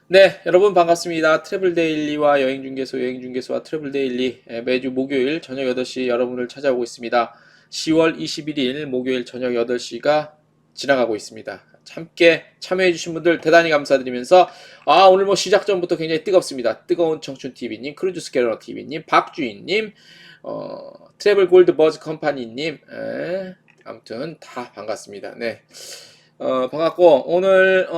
네, 여러분 반갑습니다. 트래블 데일리와 여행 중개소, 여행 중개소와 트래블 데일리 매주 목요일 저녁 8시 여러분을 찾아오고 있습니다. 10월 21일 목요일 저녁 8시가 지나가고 있습니다. 함께 참여해주신 분들 대단히 감사드리면서 오늘 뭐 시작 전부터 굉장히 뜨겁습니다. 뜨거운 청춘 TV님, 크루즈 스캐너 TV님, 박주인님, 트래블 골드 버즈 컴퍼니님, 아무튼 다 반갑습니다. 네. 반갑고, 오늘,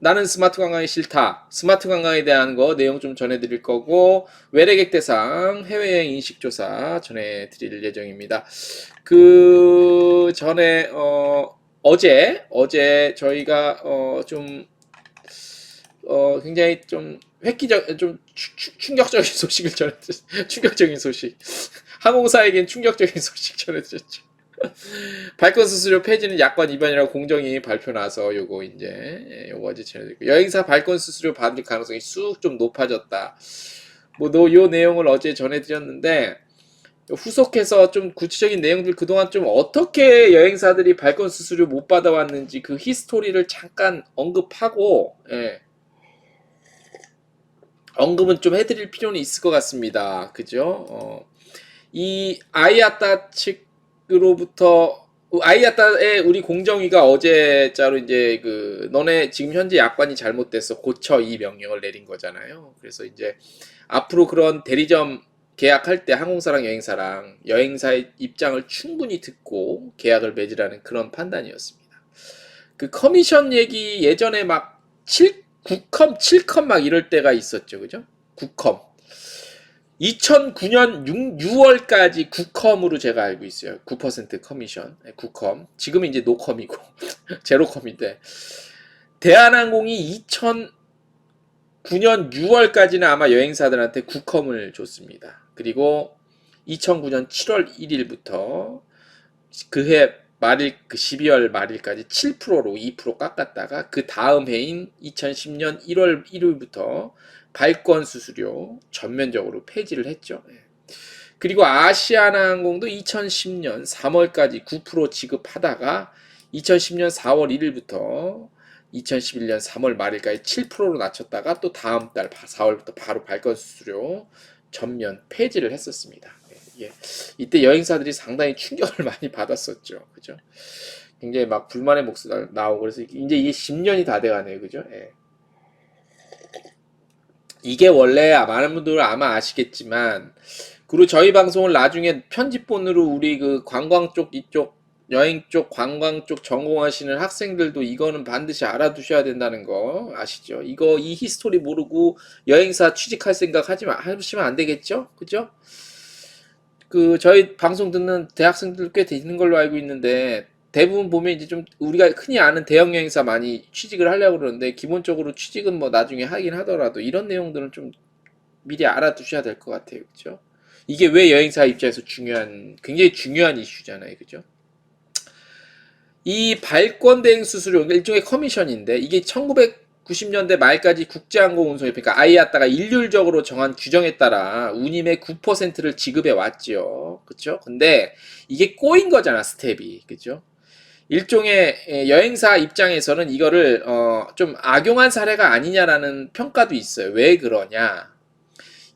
나는 스마트 관광이 싫다. 스마트 관광에 대한 거 내용 좀 전해드릴 거고, 외래객 대상 해외여행 인식조사 전해드릴 예정입니다. 그 전에, 어제 저희가, 굉장히 좀 좀 충격적인 소식을 전해드렸, 충격적인 소식. 항공사에겐 충격적인 소식 전해드렸죠. 발권 수수료 폐지는 약관 위반이라고 공정위 발표 나서 요거 이제 요거 어제 전해드리고 여행사 발권 수수료 받을 가능성이 쑥 좀 높아졌다. 뭐 요 내용을 어제 전해드렸는데 후속해서 좀 구체적인 내용들 그동안 좀 어떻게 여행사들이 발권 수수료 못 받아왔는지 그 히스토리를 잠깐 언급하고 언급은 좀 해드릴 필요는 있을 것 같습니다. 그죠? 이 아이아따 측으로부터 아이아따의 우리 공정위가 어제자로 이제 그 너네 지금 현재 약관이 잘못돼서 고쳐 이 명령을 내린 거잖아요. 그래서 이제 앞으로 그런 대리점 계약할 때 항공사랑 여행사의 입장을 충분히 듣고 계약을 맺으라는 그런 판단이었습니다. 그 커미션 얘기 예전에 막 9컴, 7컴 막 이럴 때가 있었죠. 그죠? 9컴. 2009년 6월까지 9컴으로 제가 알고 있어요. 9% 커미션. 9컴. 지금은 이제 노컴이고 제로컴인데 대한항공이 2009년 6월까지는 아마 여행사들한테 9컴을 줬습니다. 그리고 2009년 7월 1일부터 그해 말일 그 12월 말일까지 7%로 2% 깎았다가 그 다음 해인 2010년 1월 1일부터 발권 수수료 전면적으로 폐지를 했죠. 그리고 아시아나항공도 2010년 3월까지 9% 지급하다가 2010년 4월 1일부터 2011년 3월 말일까지 7%로 낮췄다가 또 다음 달 4월부터 바로 발권 수수료 전면 폐지를 했었습니다. 예. 이때 여행사들이 상당히 충격을 많이 받았었죠. 그죠? 굉장히 막 불만의 목소리가 나오고 그래서 이제 이게 10년이 다 돼가네요. 그죠? 예. 이게 원래 많은 분들은 아마 아시겠지만 그리고 저희 방송을 나중에 편집본으로 우리 그 관광 쪽 이쪽 여행 쪽 관광 쪽 전공하시는 학생들도 이거는 반드시 알아두셔야 된다는 거 아시죠? 이거 이 히스토리 모르고 여행사 취직할 생각 하시면 안 되겠죠? 그죠? 그 저희 방송 듣는 대학생들 꽤 되는 걸로 알고 있는데 대부분 보면 이제 좀 우리가 흔히 아는 대형 여행사 많이 취직을 하려고 그러는데 기본적으로 취직은 뭐 나중에 하긴 하더라도 이런 내용들은 좀 미리 알아두셔야 될 것 같아요. 그죠? 이게 왜 여행사 입장에서 굉장히 중요한 이슈잖아요. 그죠? 이 발권 대행 수수료, 일종의 커미션인데, 이게 1990년대 말까지 국제항공운송협회, 그러니까 아이아따가 일률적으로 정한 규정에 따라 운임의 9%를 지급해 왔지요. 그쵸? 근데 이게 꼬인 거잖아, 스텝이. 그죠? 일종의 여행사 입장에서는 이거를 좀 악용한 사례가 아니냐라는 평가도 있어요. 왜 그러냐?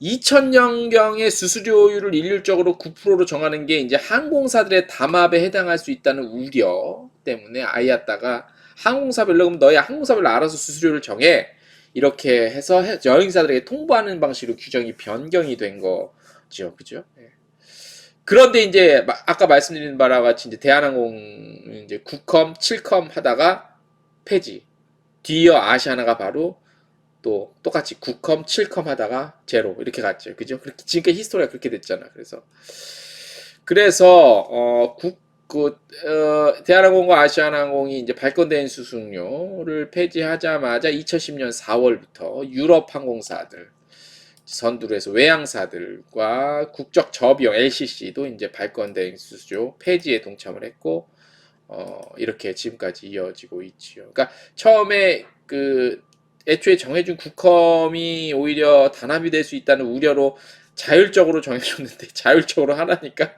2000년경의 수수료율을 일률적으로 9%로 정하는 게 이제 항공사들의 담합에 해당할 수 있다는 우려 때문에 아이아따가 항공사별로 그럼 너희 항공사별로 알아서 수수료를 정해 이렇게 해서 여행사들에게 통보하는 방식으로 규정이 변경이 된 거죠, 그죠? 그런데 이제 아까 말씀드린 바와 같이 이제 대한항공 이제 9컴, 7컴 하다가 폐지. 뒤이어 아시아나가 바로 또 똑같이 9컴, 7컴 하다가 제로 이렇게 갔죠. 그죠? 그렇게 지금까지 히스토리가 그렇게 됐잖아. 그래서 대한항공과 아시아나항공이 이제 발권대행 수수료를 폐지하자마자 2010년 4월부터 유럽 항공사들 선두로 해서 외항사들과 국적 저비용 LCC도 이제 발권대행 수수료 폐지에 동참을 했고 이렇게 지금까지 이어지고 있지요. 그러니까 처음에 애초에 정해준 국컴이 오히려 단합이 될 수 있다는 우려로 자율적으로 정해줬는데 자율적으로 하라니까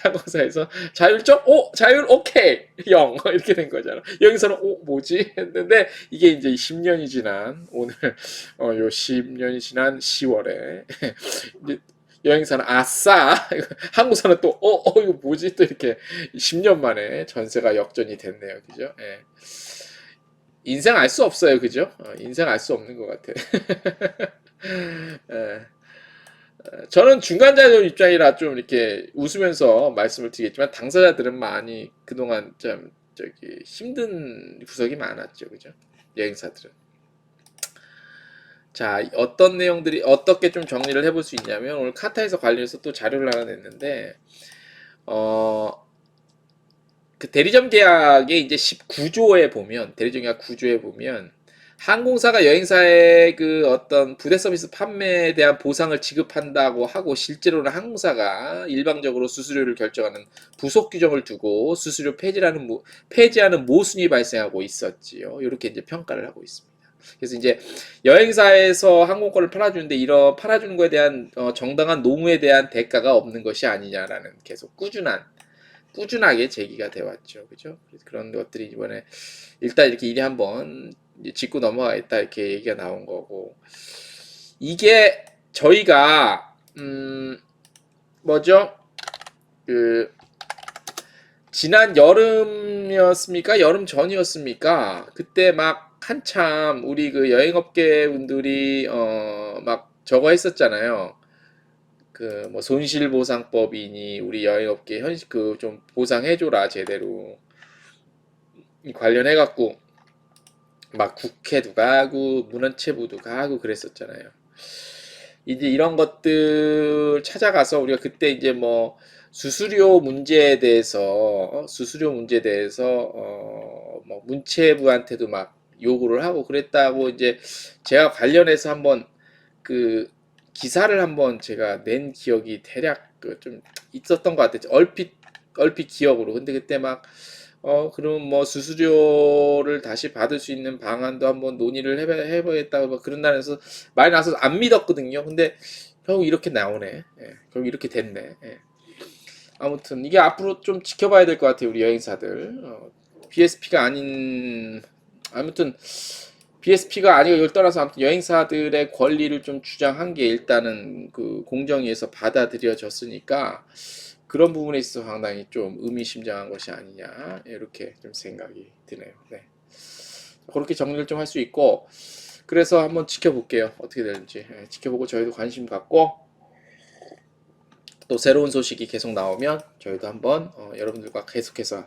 항공사에서 자율적? 자율 오케이 0 이렇게 된 거잖아. 여기서는 뭐지 했는데 이게 이제 10년이 지난 오늘 요 10년이 지난 10월에 이제 여행사는 아싸 항공사는 또 이거 뭐지 또 이렇게 10년 만에 전세가 역전이 됐네요. 그죠? 예. 인생 알 수 없어요. 그죠? 인생 알 수 없는 것 같아. 예. 저는 중간자적 입장이라 좀 이렇게 웃으면서 말씀을 드리겠지만 당사자들은 많이 그동안 좀 저기 힘든 구석이 많았죠. 그죠? 여행사들은. 자, 어떤 내용들이 어떻게 좀 정리를 해볼 수 있냐면 오늘 카타에서 관련해서 또 자료를 하나 냈는데 그 대리점 계약의 이제 19조에 보면 대리점 계약 9조에 보면 항공사가 여행사의 그 어떤 부대 서비스 판매에 대한 보상을 지급한다고 하고 실제로는 항공사가 일방적으로 수수료를 결정하는 부속 규정을 두고 수수료 폐지하는 모순이 발생하고 있었지요. 이렇게 이제 평가를 하고 있습니다. 그래서 이제 여행사에서 항공권을 팔아주는데 이런 팔아주는 거에 대한 정당한 노무에 대한 대가가 없는 것이 아니냐라는 계속 꾸준하게 제기가 돼 왔죠. 그죠? 그런 것들이 이번에 일단 이렇게 일이 한번 짚고 넘어가겠다 이렇게 얘기가 나온 거고 이게 저희가 뭐죠? 그 지난 여름이었습니까? 여름 전이었습니까? 그때 막 한참 우리 그 여행업계 분들이 막 저거 했었잖아요. 그 뭐 손실보상법이니 우리 여행업계 현실 그 좀 보상해줘라 제대로 관련해 갖고 막 국회도 가고 문헌체부도 가고 그랬었잖아요. 이제 이런 것들 찾아가서 우리가 그때 이제 뭐 수수료 문제에 대해서 뭐 문체부한테도 막 요구를 하고 그랬다고 이제 제가 관련해서 한번 그 기사를 한번 제가 낸 기억이 대략 그 좀 있었던 것 같아요. 얼핏 기억으로. 근데 그때 막 그럼 뭐 수수료를 다시 받을 수 있는 방안도 한번 논의를 해보겠다고 막 그런다는 해서 말이 나서 안 믿었거든요. 근데 결국 이렇게 나오네. 예, 결국 이렇게 됐네. 예. 아무튼 이게 앞으로 좀 지켜봐야 될 것 같아요. 우리 여행사들. BSP가 아닌 아무튼 BSP가 아니고 이걸 떠나서 아무튼 여행사들의 권리를 좀 주장한 게 일단은 그 공정위에서 받아들여졌으니까 그런 부분에 있어서 상당히 좀 의미심장한 것이 아니냐 이렇게 좀 생각이 드네요. 네. 그렇게 정리를 좀 할 수 있고 그래서 한번 지켜볼게요. 어떻게 되는지 지켜보고 저희도 관심 갖고 또 새로운 소식이 계속 나오면 저희도 한번 여러분들과 계속해서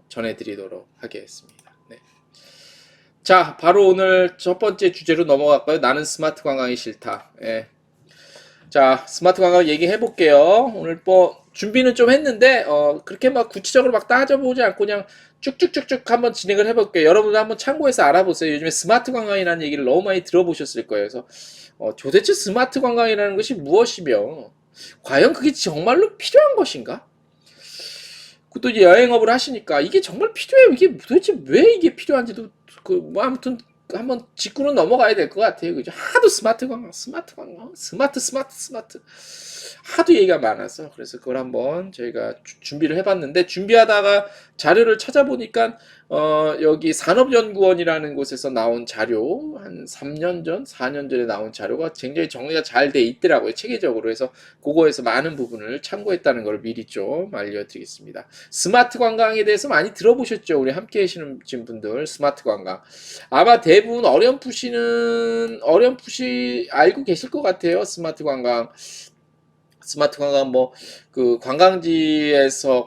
전해드리도록 하겠습니다. 네. 자, 바로 오늘 첫 번째 주제로 넘어갈까요? 나는 스마트 관광이 싫다. 예. 자, 스마트 관광 얘기해 볼게요. 오늘 뭐 준비는 좀 했는데 그렇게 막 구체적으로 막 따져보지 않고 그냥 쭉쭉쭉쭉 한번 진행을 해볼게요. 여러분들 한번 참고해서 알아보세요. 요즘에 스마트 관광이라는 얘기를 너무 많이 들어보셨을 거예요. 그래서 도대체 스마트 관광이라는 것이 무엇이며 과연 그게 정말로 필요한 것인가? 또 이제 여행업을 하시니까 이게 정말 필요해요. 이게 도대체 왜 이게 필요한지도 그 뭐 아무튼 한번 짚고는 넘어가야 될 것 같아요. 그죠? 하도 스마트 관광, 스마트 하도 얘기가 많아서 그래서 그걸 한번 저희가 준비를 해봤는데 준비하다가 자료를 찾아보니까 여기 산업연구원이라는 곳에서 나온 자료 한 3년 전, 4년 전에 나온 자료가 굉장히 정리가 잘 돼 있더라고요. 체계적으로 해서 그거에서 많은 부분을 참고했다는 걸 미리 좀 알려드리겠습니다. 스마트 관광에 대해서 많이 들어보셨죠? 우리 함께 계시는 분들 스마트 관광 아마 대부분 어렴풋이 알고 계실 것 같아요. 스마트 관광 뭐 그 관광지에서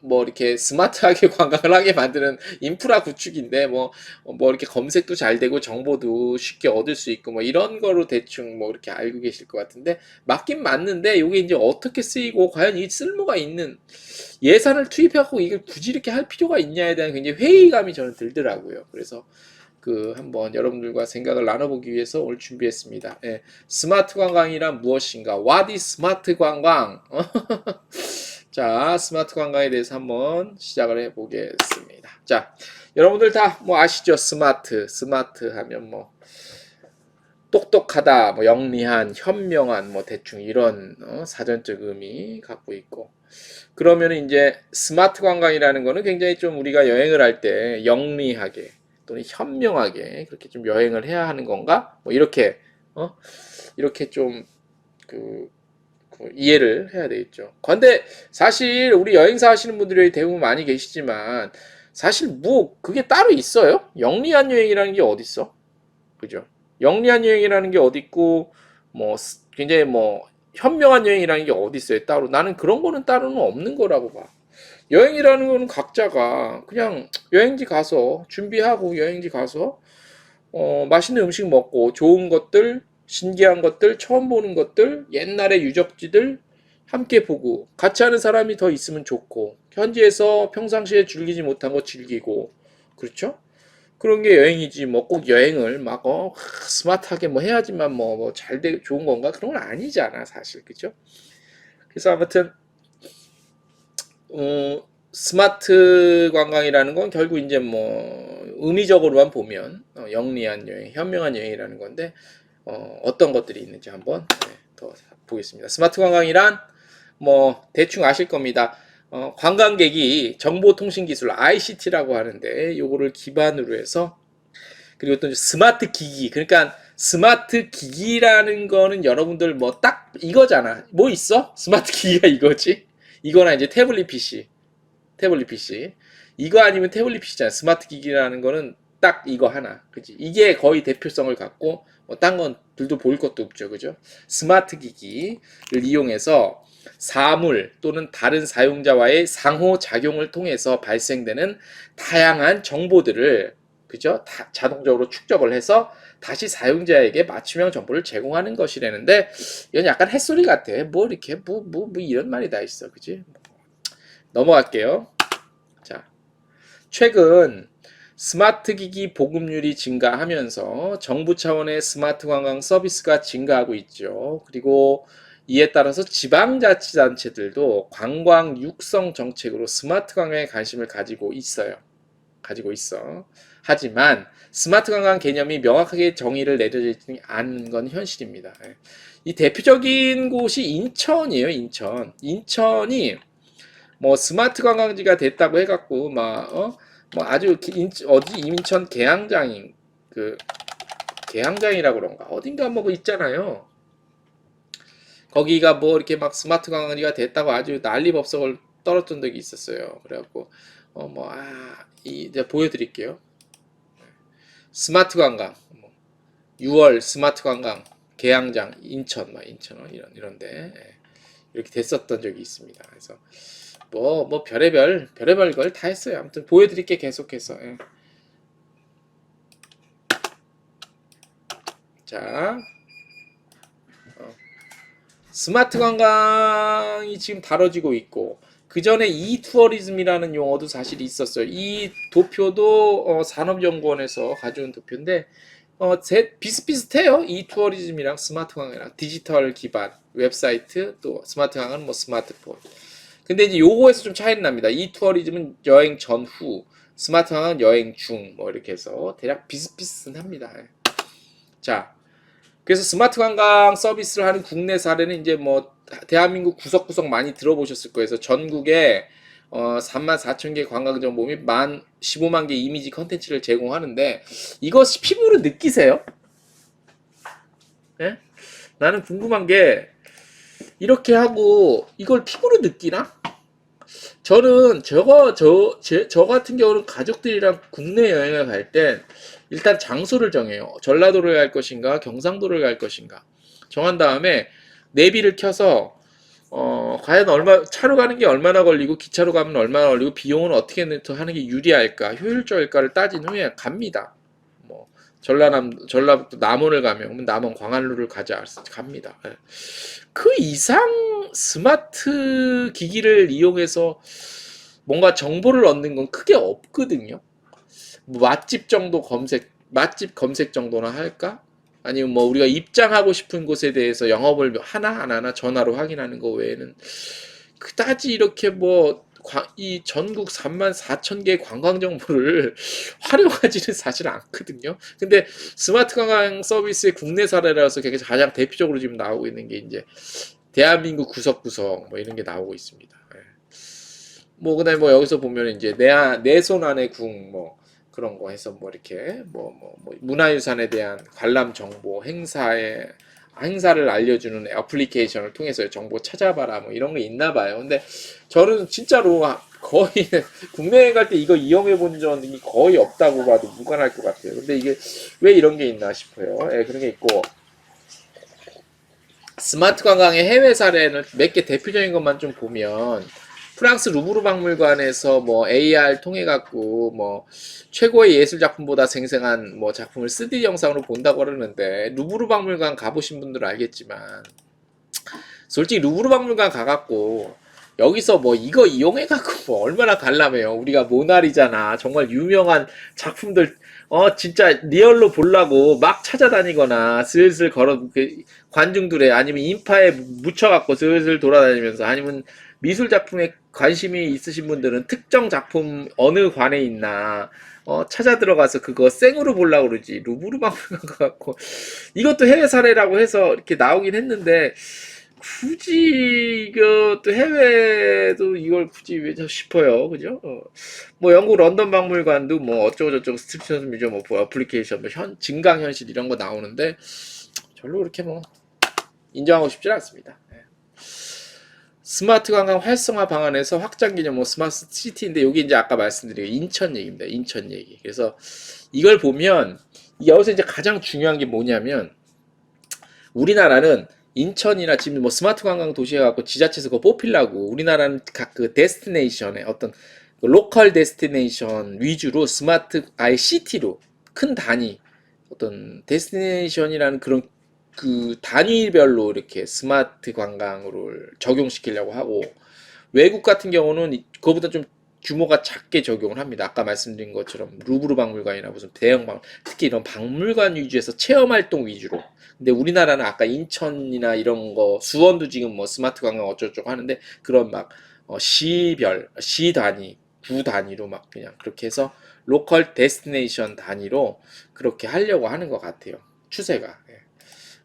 뭐 이렇게 스마트하게 관광을 하게 만드는 인프라 구축인데 뭐 이렇게 검색도 잘 되고 정보도 쉽게 얻을 수 있고 뭐 이런 거로 대충 뭐 이렇게 알고 계실 것 같은데 맞긴 맞는데 이게 이제 어떻게 쓰이고 과연 이 쓸모가 있는 예산을 투입하고 이걸 굳이 이렇게 할 필요가 있냐에 대한 굉장히 회의감이 저는 들더라고요. 그래서 그 한번 여러분들과 생각을 나눠보기 위해서 오늘 준비했습니다. 예, 스마트 관광이란 무엇인가? What is 스마트 관광? 자, 스마트 관광에 대해서 한번 시작을 해보겠습니다. 자, 여러분들 다 뭐 아시죠? 스마트 하면 뭐 똑똑하다, 뭐 영리한, 현명한, 뭐 대충 이런 사전적 의미 갖고 있고. 그러면 이제 스마트 관광이라는 거는 굉장히 좀 우리가 여행을 할 때 영리하게 또는 현명하게 그렇게 좀 여행을 해야 하는 건가? 뭐 이렇게 어? 이렇게 좀 그 이해를 해야 되겠죠. 그런데 사실 우리 여행사 하시는 분들이 대부분 많이 계시지만 사실 뭐 그게 따로 있어요? 영리한 여행이라는 게 어디 있어? 그죠? 영리한 여행이라는 게 어디 있고 뭐 굉장히 뭐 현명한 여행이라는 게 어디 있어요? 따로 나는 그런 거는 따로는 없는 거라고 봐. 여행이라는 거는 각자가 그냥 여행지 가서 준비하고 여행지 가서 맛있는 음식 먹고 좋은 것들, 신기한 것들, 처음 보는 것들, 옛날의 유적지들 함께 보고 같이 하는 사람이 더 있으면 좋고 현지에서 평상시에 즐기지 못한 거 즐기고 그렇죠? 그런 게 여행이지 뭐 꼭 여행을 막 스마트하게 뭐 해야지만 뭐 잘 돼 좋은 건가 그런 건 아니잖아 사실 그죠? 그래서 아무튼 스마트 관광이라는 건 결국 이제 뭐 의미적으로만 보면 영리한 여행, 현명한 여행이라는 건데 어떤 것들이 있는지 한번 더 보겠습니다. 스마트 관광이란 뭐 대충 아실 겁니다. 관광객이 정보통신기술 ICT라고 하는데 요거를 기반으로 해서 그리고 또 스마트 기기 그러니까 스마트 기기라는 거는 여러분들 뭐 딱 이거잖아. 뭐 있어? 스마트 기기가 이거지. 이거나 이제 태블릿 PC. 이거 아니면 태블릿 PC잖아. 스마트 기기라는 거는 딱 이거 하나. 그지? 이게 거의 대표성을 갖고 딴 건 들도 보일 것도 없죠. 그죠? 스마트 기기를 이용해서 사물 또는 다른 사용자와의 상호작용을 통해서 발생되는 다양한 정보들을 그죠? 다 자동적으로 축적을 해서 다시 사용자에게 맞춤형 정보를 제공하는 것이라는데 이건 약간 햇소리 같아. 뭐 이렇게 뭐 이런 말이 다 있어. 그지? 넘어갈게요. 자, 최근 스마트 기기 보급률이 증가하면서 정부 차원의 스마트 관광 서비스가 증가하고 있죠. 그리고 이에 따라서 지방자치단체들도 관광 육성 정책으로 스마트 관광에 관심을 가지고 있어요. 가지고 있어. 하지만 스마트 관광 개념이 명확하게 정의를 내려지지 않은 건 현실입니다. 이 대표적인 곳이 인천이에요. 인천이 뭐 스마트 관광지가 됐다고 해갖고 뭐 아주 어디 인천 계양장인 그 계양장이라고 그런가 어딘가 뭐 그 있잖아요. 거기가 뭐 이렇게 막 스마트 관광지가 됐다고 아주 난리법석을 떨었던 적이 있었어요. 그래갖고 이제 보여드릴게요. 스마트 관광 6월 스마트 관광 계양장 인천 인천 이런데 이렇게 됐었던 적이 있습니다. 그래서 뭐 별의별 걸 다 했어요. 아무튼 보여드릴게 계속해서. 자, 스마트 관광이 지금 다뤄지고 있고 그 전에 이투어리즘이라는 용어도 사실 있었어요. 이 도표도 산업연구원에서 가져온 도표인데 비슷비슷해요. 이투어리즘이랑 스마트 관광이랑 디지털 기반 웹사이트 또 스마트 관광은 뭐 스마트폰. 근데 이제 요거에서 좀 차이는 납니다. 이투어리즘은 여행 전후, 스마트 관광은 여행 중, 뭐 이렇게 해서 대략 비슷비슷합니다. 자, 그래서 스마트 관광 서비스를 하는 국내 사례는 이제 뭐 대한민국 구석구석 많이 들어보셨을 거예요. 그래서 전국에 34,000개 관광정보 및 15만 개 이미지 컨텐츠를 제공하는데 이것이 피부로 느끼세요? 네? 나는 궁금한 게 이렇게 하고 이걸 피부로 느끼나? 저는 저 같은 경우는 가족들이랑 국내 여행을 갈 때 일단 장소를 정해요. 전라도를 갈 것인가, 경상도를 갈 것인가. 정한 다음에 내비를 켜서 과연 차로 가는 게 얼마나 걸리고 기차로 가면 얼마나 걸리고 비용은 어떻게 하는 게 유리할까, 효율적일까를 따진 후에 갑니다. 뭐 전라북도 남원을 가면 남원 광안루를 가자 갑니다. 그 이상 스마트 기기를 이용해서 뭔가 정보를 얻는 건 크게 없거든요. 뭐 맛집 검색 정도나 할까? 아니면 뭐 우리가 입장하고 싶은 곳에 대해서 영업을 하나 안 하나 전화로 확인하는 거 외에는 그다지 이렇게 뭐 이 전국 34,000개 관광 정보를 활용하지는 사실 않거든요. 근데 스마트 관광 서비스의 국내 사례라서 가장 대표적으로 지금 나오고 있는 게 이제 대한민국 구석구석 뭐 이런 게 나오고 있습니다. 예. 뭐 그다음에 뭐 여기서 보면 이제 내 손 안의 궁 뭐 그런 거 해서 뭐 이렇게 뭐 문화유산에 대한 관람 정보 행사를 알려주는 애플리케이션을 통해서 정보 찾아봐라 뭐 이런 게 있나 봐요. 근데 저는 진짜로 거의 국내에 갈 때 이거 이용해 본 적이 거의 없다고 봐도 무관할 것 같아요. 근데 이게 왜 이런 게 있나 싶어요. 예, 그런 게 있고 스마트 관광의 해외 사례는 몇 개 대표적인 것만 좀 보면 프랑스 루브르 박물관에서 뭐 AR 통해 갖고 뭐 최고의 예술 작품보다 생생한 뭐 작품을 3D 영상으로 본다고 그러는데 루브르 박물관 가보신 분들은 알겠지만 솔직히 루브르 박물관 가갖고 여기서 뭐 이거 이용해갖고 뭐 얼마나 관람해요. 우리가 모나리자나 정말 유명한 작품들 진짜 리얼로 보려고 막 찾아다니거나 슬슬 관중들의 아니면 인파에 묻혀갖고 슬슬 돌아다니면서 아니면 미술 작품에 관심이 있으신 분들은 특정 작품 어느 관에 있나 찾아 들어가서 그거 생으로 보려고 그러지. 루브르 박물관 가갖고 이것도 해외 사례라고 해서 이렇게 나오긴 했는데 굳이 이것도 해외도 이걸 굳이 왜 싶어요, 그죠? 뭐 영국 런던 박물관도 뭐 어쩌고 저쩌고 스트리트 뮤지엄 뭐 어플리케이션 뭐 증강 현실 이런 거 나오는데 별로 그렇게 뭐 인정하고 싶지 않습니다. 스마트 관광 활성화 방안에서 확장 기념 뭐 스마트 시티인데 여기 이제 아까 말씀드린 인천 얘기입니다. 인천 얘기. 그래서 이걸 보면 여기서 이제 가장 중요한 게 뭐냐면 우리나라는 인천이나 지금 뭐 스마트 관광 도시 해갖고 지자체에서 그거 뽑히려고 우리나라는 각 그 데스티네이션의 어떤 그 로컬 데스티네이션 위주로 스마트 아예 시티로 큰 단위 어떤 데스티네이션이라는 그런 그 단위별로 이렇게 스마트 관광으로 적용시키려고 하고 외국 같은 경우는 그거보다 좀 규모가 작게 적용을 합니다. 아까 말씀드린 것처럼 루브르 박물관이나 무슨 대형 특히 이런 박물관 위주에서 체험 활동 위주로. 근데 우리나라는 아까 인천이나 이런 거 수원도 지금 뭐 스마트 관광 어쩌고저쩌고 하는데 그런 막 시 단위, 구 단위로 막 그냥 그렇게 해서 로컬 데스티네이션 단위로 그렇게 하려고 하는 것 같아요. 추세가.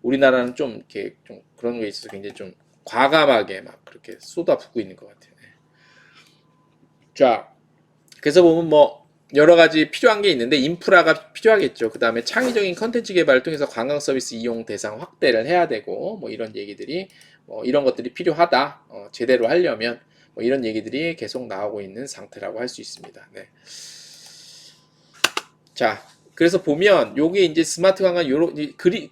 우리나라는 좀 이렇게 좀 그런 게 있어서 굉장히 좀 과감하게 막 그렇게 쏟아붓고 있는 것 같아요. 자, 그래서 보면 뭐 여러 가지 필요한 게 있는데 인프라가 필요하겠죠. 그 다음에 창의적인 컨텐츠 개발을 통해서 관광 서비스 이용 대상 확대를 해야 되고 뭐 이런 얘기들이 이런 것들이 필요하다. 제대로 하려면 뭐 이런 얘기들이 계속 나오고 있는 상태라고 할 수 있습니다. 네. 자, 그래서 보면 요게 이제 스마트 관광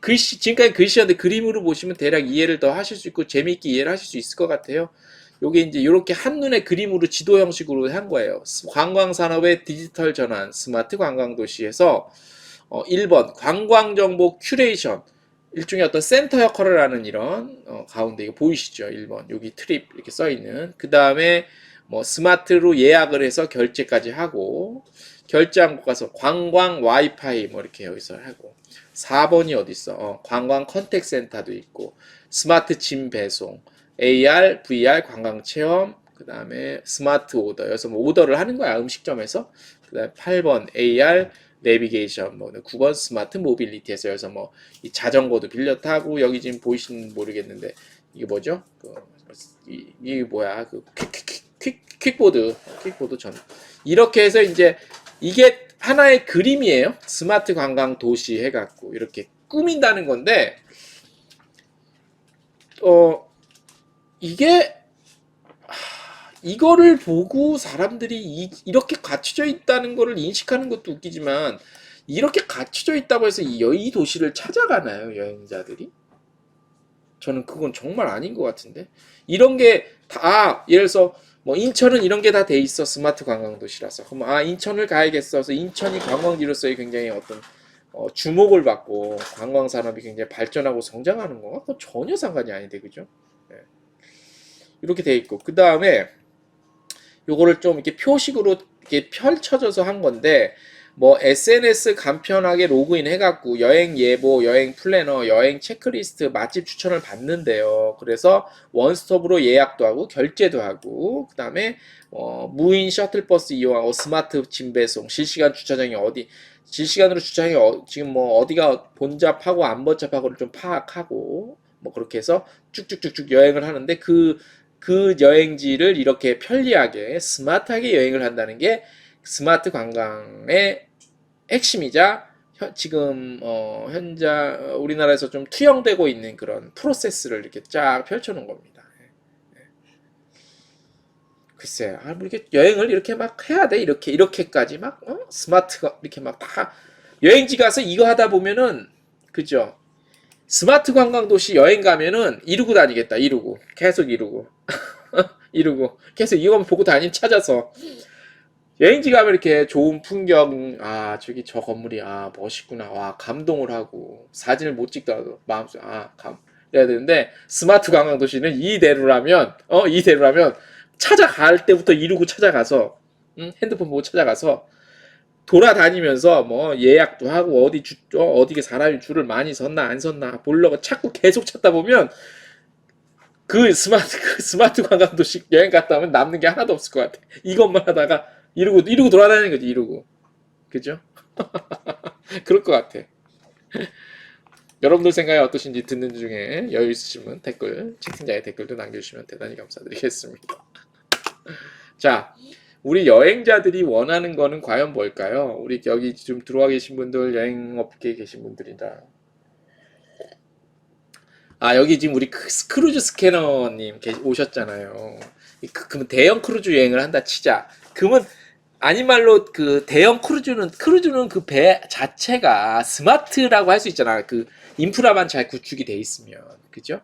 글씨 지금까지 글씨였는데 그림으로 보시면 대략 이해를 더 하실 수 있고 재미있게 이해를 하실 수 있을 것 같아요. 요게 이제 이렇게 한눈에 그림으로 지도 형식으로 한 거예요. 관광 산업의 디지털 전환 스마트 관광 도시에서 1번 관광 정보 큐레이션 일종의 어떤 센터 역할을 하는 이런 가운데 이거 보이시죠? 1번 여기 트립 이렇게 써 있는 그 다음에 뭐 스마트로 예약을 해서 결제까지 하고 결제한 곳 가서 관광 와이파이 뭐 이렇게 여기서 하고 4번이 어디 있어? 관광 컨택 센터도 있고 스마트 짐 배송 AR, VR 관광 체험 그 다음에 스마트 오더 여기서 뭐 오더를 하는 거야 음식점에서 그 다음에 8번 AR 내비게이션 뭐 9번 스마트 모빌리티에서 여기서 뭐 이 자전거도 빌려 타고 여기 지금 보이시는 모르겠는데 이게 뭐죠? 이게 뭐야? 그 퀵보드 전 이렇게 해서 이제 이게 하나의 그림이에요. 스마트 관광 도시 해갖고 이렇게 꾸민다는 건데 이게 이거를 보고 사람들이 이렇게 갖춰져 있다는 거를 인식하는 것도 웃기지만 이렇게 갖춰져 있다고 해서 이 도시를 찾아가나요, 여행자들이? 저는 그건 정말 아닌 것 같은데 이런 게 다 예를 들어서 뭐 인천은 이런 게 다 돼 있어 스마트 관광 도시라서 그럼 인천을 가야겠어 서 인천이 관광지로서의 굉장히 어떤 주목을 받고 관광 산업이 굉장히 발전하고 성장하는 건가? 그건 전혀 상관이 아닌데 그죠? 네. 이렇게 돼 있고 그 다음에 요거를 좀 이렇게 표식으로 이렇게 펼쳐져서 한 건데 뭐 SNS 간편하게 로그인 해갖고 여행 예보, 여행 플래너, 여행 체크리스트, 맛집 추천을 받는데요. 그래서 원스톱으로 예약도 하고 결제도 하고 그 다음에 무인 셔틀버스 이용하고 스마트 짐 배송, 실시간 주차장이 어디 실시간으로 주차장이 지금 뭐 어디가 본잡하고 안 본잡하고를 좀 파악하고 뭐 그렇게 해서 쭉쭉쭉쭉 여행을 하는데 그 여행지를 이렇게 편리하게 스마트하게 여행을 한다는 게 스마트 관광의 핵심이자 지금 현재 우리나라에서 좀 투영되고 있는 그런 프로세스를 이렇게 쫙 펼쳐놓은 겁니다. 글쎄요, 뭐 이렇게 여행을 이렇게 막 해야 돼 이렇게까지 막 스마트가 이렇게 막 다 여행지 가서 이거 하다 보면은 그죠? 스마트 관광 도시 여행 가면은 이루고 다니겠다 이루고 계속 이루고 이루고 계속 이거만 보고 다니면 찾아서 여행지 가면 이렇게 좋은 풍경, 아, 저기 저 건물이, 아, 멋있구나. 와, 감동을 하고, 사진을 못 찍더라도 마음속에, 아, 이래야 되는데, 스마트 관광도시는 이대로라면, 찾아갈 때부터 이루고 찾아가서, 핸드폰 보고 찾아가서, 돌아다니면서 뭐 예약도 하고, 어디게 사람이 줄을 많이 섰나, 안 섰나, 보려고 자꾸 계속 찾다 보면, 그 스마트 관광도시 여행 갔다 오면 남는 게 하나도 없을 것 같아. 이것만 하다가 이러고 돌아다니는 거지, 이러고. 그죠? 그럴 것 같아. 여러분들 생각이 어떠신지 듣는 중에 여유 있으시면 채팅창에 댓글도 남겨주시면 대단히 감사드리겠습니다. 자, 우리 여행자들이 원하는 거는 과연 뭘까요? 우리 여기 좀 들어와 계신 분들, 여행업계에 계신 분들이다. 아, 여기 지금 우리 크루즈 스캐너님 오셨잖아요. 그러면 대형 크루즈 여행을 한다 치자. 그러면 아닌 말로 그 대형 크루즈는 그 배 자체가 스마트라고 할 수 있잖아. 그 인프라만 잘 구축이 돼 있으면. 그죠?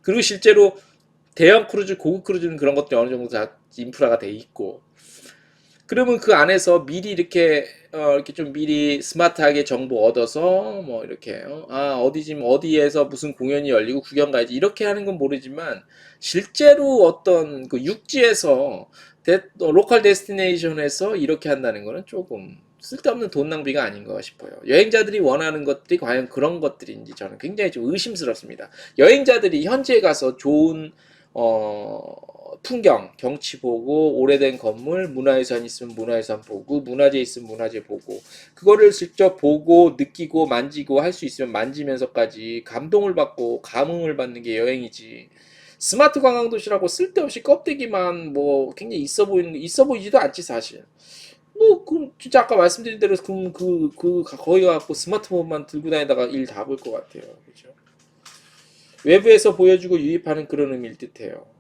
그리고 실제로 대형 크루즈, 고급 크루즈는 그런 것들이 어느 정도 다 인프라가 돼 있고. 그러면 그 안에서 미리 이렇게 좀 미리 스마트하게 정보 얻어서 뭐 이렇게 어디에서 무슨 공연이 열리고 구경 가야지 이렇게 하는 건 모르지만 실제로 어떤 그 육지에서 로컬 데스티네이션에서 이렇게 한다는 거는 조금 쓸데없는 돈 낭비가 아닌가 싶어요. 여행자들이 원하는 것들이 과연 그런 것들인지 저는 굉장히 좀 의심스럽습니다. 여행자들이 현지에 가서 좋은 풍경, 경치 보고, 오래된 건물, 문화유산 있으면 문화유산 보고, 문화재 있으면 문화재 보고, 그거를 직접 보고, 느끼고, 만지고 할 수 있으면 만지면서까지 감동을 받고, 감흥을 받는 게 여행이지. 스마트 관광도시라고 쓸데없이 껍데기만 뭐 굉장히 있어 보이지도 않지, 사실. 뭐, 진짜 아까 말씀드린 대로, 거기 가갖고 스마트폰만 들고 다니다가 일 다 볼 것 같아요. 그죠? 외부에서 보여주고 유입하는 그런 의미일 듯해요.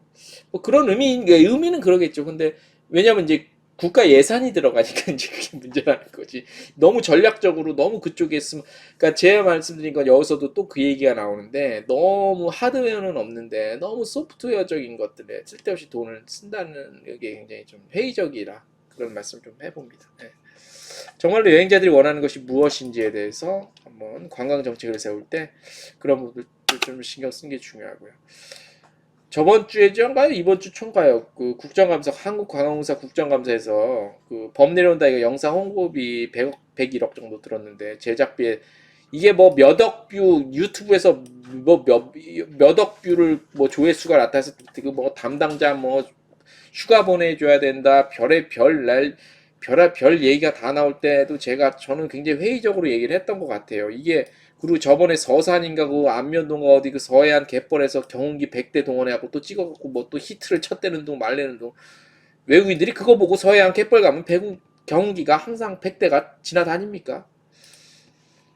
뭐 그런 의미는 그러겠죠. 근데 왜냐면 이제 국가 예산이 들어가니까 이제 그게 문제라는 거지. 너무 전략적으로 너무 그쪽에 있으면, 그러니까 제가 말씀드린 건 여기서도 또 그 얘기가 나오는데 너무 하드웨어는 없는데 너무 소프트웨어적인 것들에 쓸데없이 돈을 쓴다는 게 굉장히 좀 회의적이라 그런 말씀 좀 해봅니다. 네. 정말로 여행자들이 원하는 것이 무엇인지에 대해서 한번 관광 정책을 세울 때 그런 부분들 좀 신경 쓰는 게 중요하고요. 저번 주에인가요? 이번 주 초인가요? 그 국정감사 한국관광공사 국정감사에서 그 범 내려온다 이거 영상 홍보비 100억 101억 정도 들었는데 제작비에 이게 뭐 몇억 뷰 유튜브에서 뭐 몇억 뷰를 뭐 조회수가 나타나서 뭐 담당자 뭐 휴가 보내줘야 된다 별 얘기가 다 나올 때도 저는 굉장히 회의적으로 얘기를 했던 것 같아요. 이게 그리고 저번에 서산인가 그 안면동가 어디 그 서해안 갯벌에서 경운기 100대 동원해갖고 또 찍어갖고 뭐 또 히트를 쳤대는 둥 말래는 둥 외국인들이 그거 보고 서해안 갯벌 가면 경운기가 항상 100대가 지나다닙니까?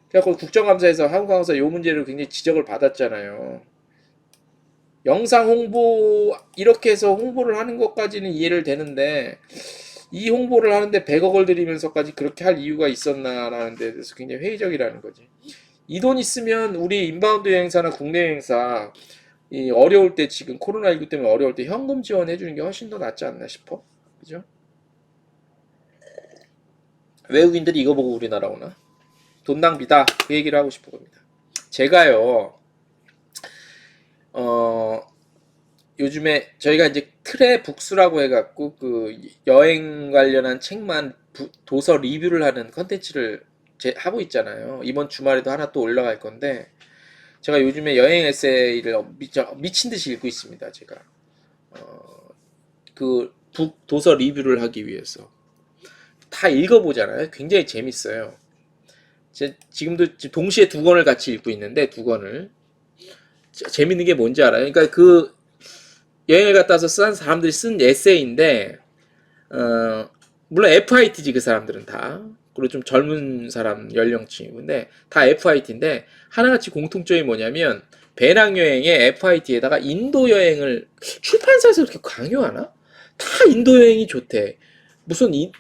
그래갖고 국정감사에서 한국항공사 요 문제를 굉장히 지적을 받았잖아요. 영상 홍보 이렇게 해서 홍보를 하는 것까지는 이해를 되는데 이 홍보를 하는데 100억을 들이면서까지 그렇게 할 이유가 있었나라는 데 대해서 굉장히 회의적이라는 거지. 이 돈 있으면 우리 인바운드 여행사나 국내 여행사 이 어려울 때 지금 코로나19 때문에 어려울 때 현금 지원해 주는 게 훨씬 더 낫지 않나 싶어. 그죠? 외국인들이 이거 보고 우리나라 오나? 돈 낭비다. 그 얘기를 하고 싶은 겁니다. 제가요. 어 요즘에 저희가 이제 트래북스라고 해갖고 그 여행 관련한 책만 도서 리뷰를 하는 컨텐츠를 하고 있잖아요. 이번 주말에도 하나 또 올라갈 건데 제가 요즘에 여행 에세이를 미친 듯이 읽고 있습니다. 제가 그 북 도서 리뷰를 하기 위해서 다 읽어보잖아요. 굉장히 재밌어요. 지금도 동시에 두 권을 같이 읽고 있는데 두 권을 재밌는 게 뭔지 알아요? 그러니까 그 여행을 갔다 와서 쓴 사람들이 쓴 에세이인데 물론 FIT지 그 사람들은 다. 그리고 좀 젊은 사람 연령층인데 다 FIT인데 하나같이 공통점이 뭐냐면 배낭여행에 FIT에다가 인도 여행을 출판사에서 그렇게 강요하나? 다 인도 여행이 좋대.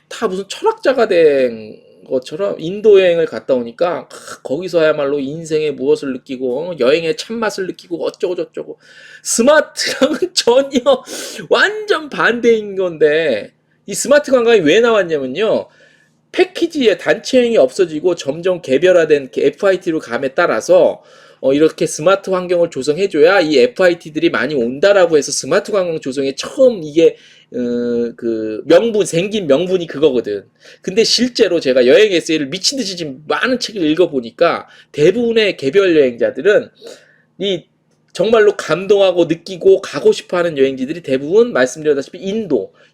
다 무슨 철학자가 된 것처럼 인도 여행을 갔다 오니까 거기서야말로 인생의 무엇을 느끼고 여행의 참맛을 느끼고 어쩌고 저쩌고 스마트랑은 전혀 완전 반대인 건데 이 스마트 관광이 왜 나왔냐면요. 패키지의 단체 여행이 없어지고 점점 개별화된 FIT로 감에 따라서 이렇게 스마트 환경을 조성해줘야 이 FIT들이 많이 온다라고 해서 스마트 관광 조성에 처음 이게 그 생긴 명분이 그거거든. 근데 실제로 제가 여행 에세이를 미친 듯이 지금 많은 책을 읽어보니까 대부분의 개별 여행자들은 이 정말로 감동하고 느끼고 가고 싶어하는 여행지들이 대부분 말씀드렸다시피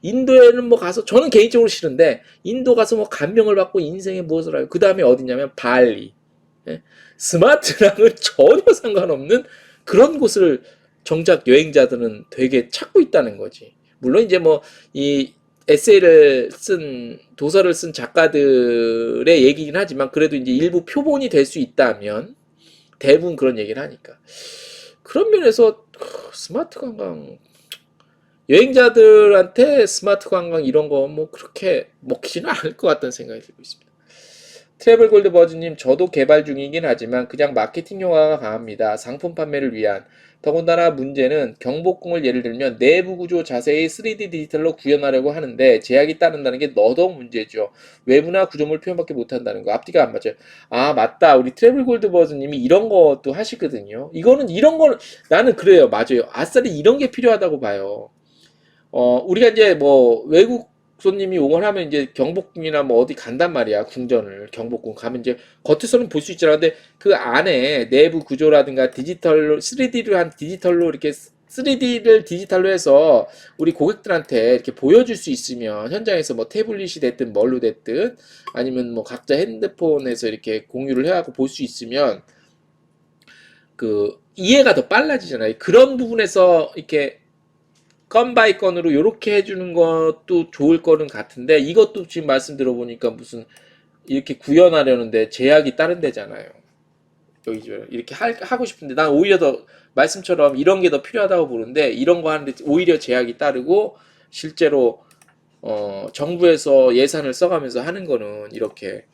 인도에는 뭐 가서 저는 개인적으로 싫은데 인도 가서 뭐 감명을 받고 인생에 무엇을 하고 그 다음에 어디냐면 발리. 예? 스마트랑은 전혀 상관없는 그런 곳을 정작 여행자들은 되게 찾고 있다는 거지. 물론 이제 뭐 이 도서를 쓴 작가들의 얘기긴 하지만 그래도 이제 일부 표본이 될 수 있다면 대부분 그런 얘기를 하니까. 그런 면에서 스마트 관광 여행자들한테 스마트 관광 이런 거 뭐 그렇게 먹히지는 않을 것 같다는 생각이 들고 있습니다. 트래블 골드 버즈님, 저도 개발 중이긴 하지만 그냥 마케팅 효과가 강합니다. 상품 판매를 위한. 더군다나 문제는 경복궁을 예를 들면 내부 구조 자세히 3D 디지털로 구현하려고 하는데 제약이 따른다는 게 더더욱 문제죠. 외부나 구조물 표현밖에 못한다는 거. 앞뒤가 안 맞아요. 아, 맞다. 우리 트래블 골드 버즈님이 이런 것도 하시거든요. 이런 거는 나는 그래요. 맞아요. 아싸리 이런 게 필요하다고 봐요. 우리가 이제 뭐 외국 손님이 오거하면 이제 경복궁이나 뭐 어디 간단 말이야. 궁전을 경복궁 가면 이제 겉에서는 볼 수 있잖아. 근데 그 안에 내부 구조라든가 디지털로 3D로 한 디지털로 이렇게 3D를 디지털로 해서 우리 고객들한테 이렇게 보여줄 수 있으면 현장에서 뭐 태블릿이 됐든 뭘로 됐든 아니면 뭐 각자 핸드폰에서 이렇게 공유를 해갖고 볼 수 있으면 그 이해가 더 빨라지잖아요. 그런 부분에서 이렇게 건 바이 건으로 이렇게 해주는 것도 좋을 거는 같은데 이것도 지금 말씀 들어보니까 무슨 이렇게 구현하려는데 제약이 따른대잖아요. 여기 이렇게 하고 싶은데 난 오히려 더 말씀처럼 이런 게 더 필요하다고 보는데 이런 거 하는데 오히려 제약이 따르고 실제로 정부에서 예산을 써가면서 하는 거는 이렇게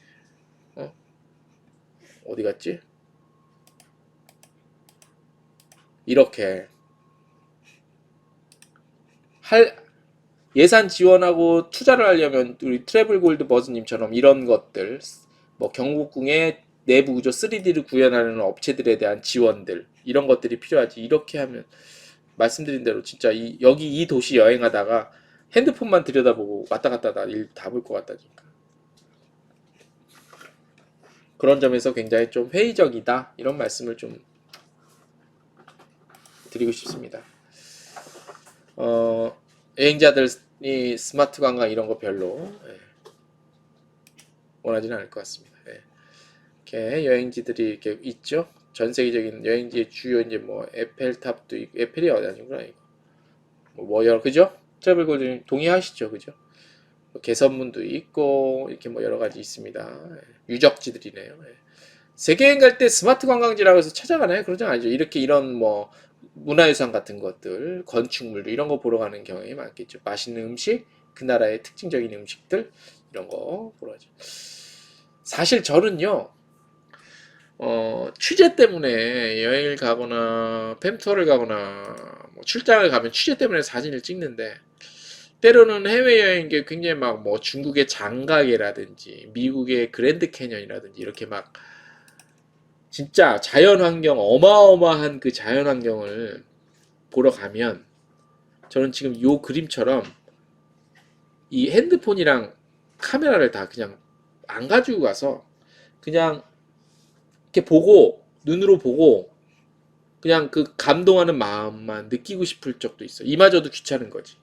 어디 갔지? 이렇게 할 예산 지원하고 투자를 하려면 우리 트래블 골드 버즈님처럼 이런 것들 뭐 경복궁의 내부 구조 3D를 구현하는 업체들에 대한 지원들 이런 것들이 필요하지. 이렇게 하면 말씀드린 대로 진짜 여기 이 도시 여행하다가 핸드폰만 들여다보고 왔다 갔다 다 볼 것 같다니까. 그런 점에서 굉장히 좀 회의적이다 이런 말씀을 좀 드리고 싶습니다. 여행자들이 스마트 관광 이런 거 별로 원하지는 않을 것 같습니다. 이렇게 여행지들이 이렇게 있죠. 전 세계적인 여행지의 주요 이제 뭐 에펠탑도 있고 에펠이 어디 아니구나 이거. 뭐 여러 그죠? 트래블 골드 동의하시죠, 그죠? 개선문도 있고 이렇게 뭐 여러 가지 있습니다. 유적지들이네요. 세계여행 갈 때 스마트 관광지라고 해서 찾아가나요? 그러지 않죠. 이렇게 이런 뭐 문화유산 같은 것들, 건축물도 이런 거 보러 가는 경향이 많겠죠. 맛있는 음식, 그 나라의 특징적인 음식들 이런 거 보러 가죠. 사실 저는요. 취재 때문에 여행을 가거나 팸투어를 가거나 뭐 출장을 가면 취재 때문에 사진을 찍는데 때로는 해외여행 게 굉장히 막 뭐 중국의 장가게라든지 미국의 그랜드 캐년이라든지 이렇게 막 진짜 자연환경 어마어마한 그 자연환경을 보러 가면 저는 지금 요 그림처럼 이 핸드폰이랑 카메라를 다 그냥 안 가지고 가서 그냥 이렇게 보고 눈으로 보고 그냥 그 감동하는 마음만 느끼고 싶을 적도 있어. 이마저도 귀찮은 거지.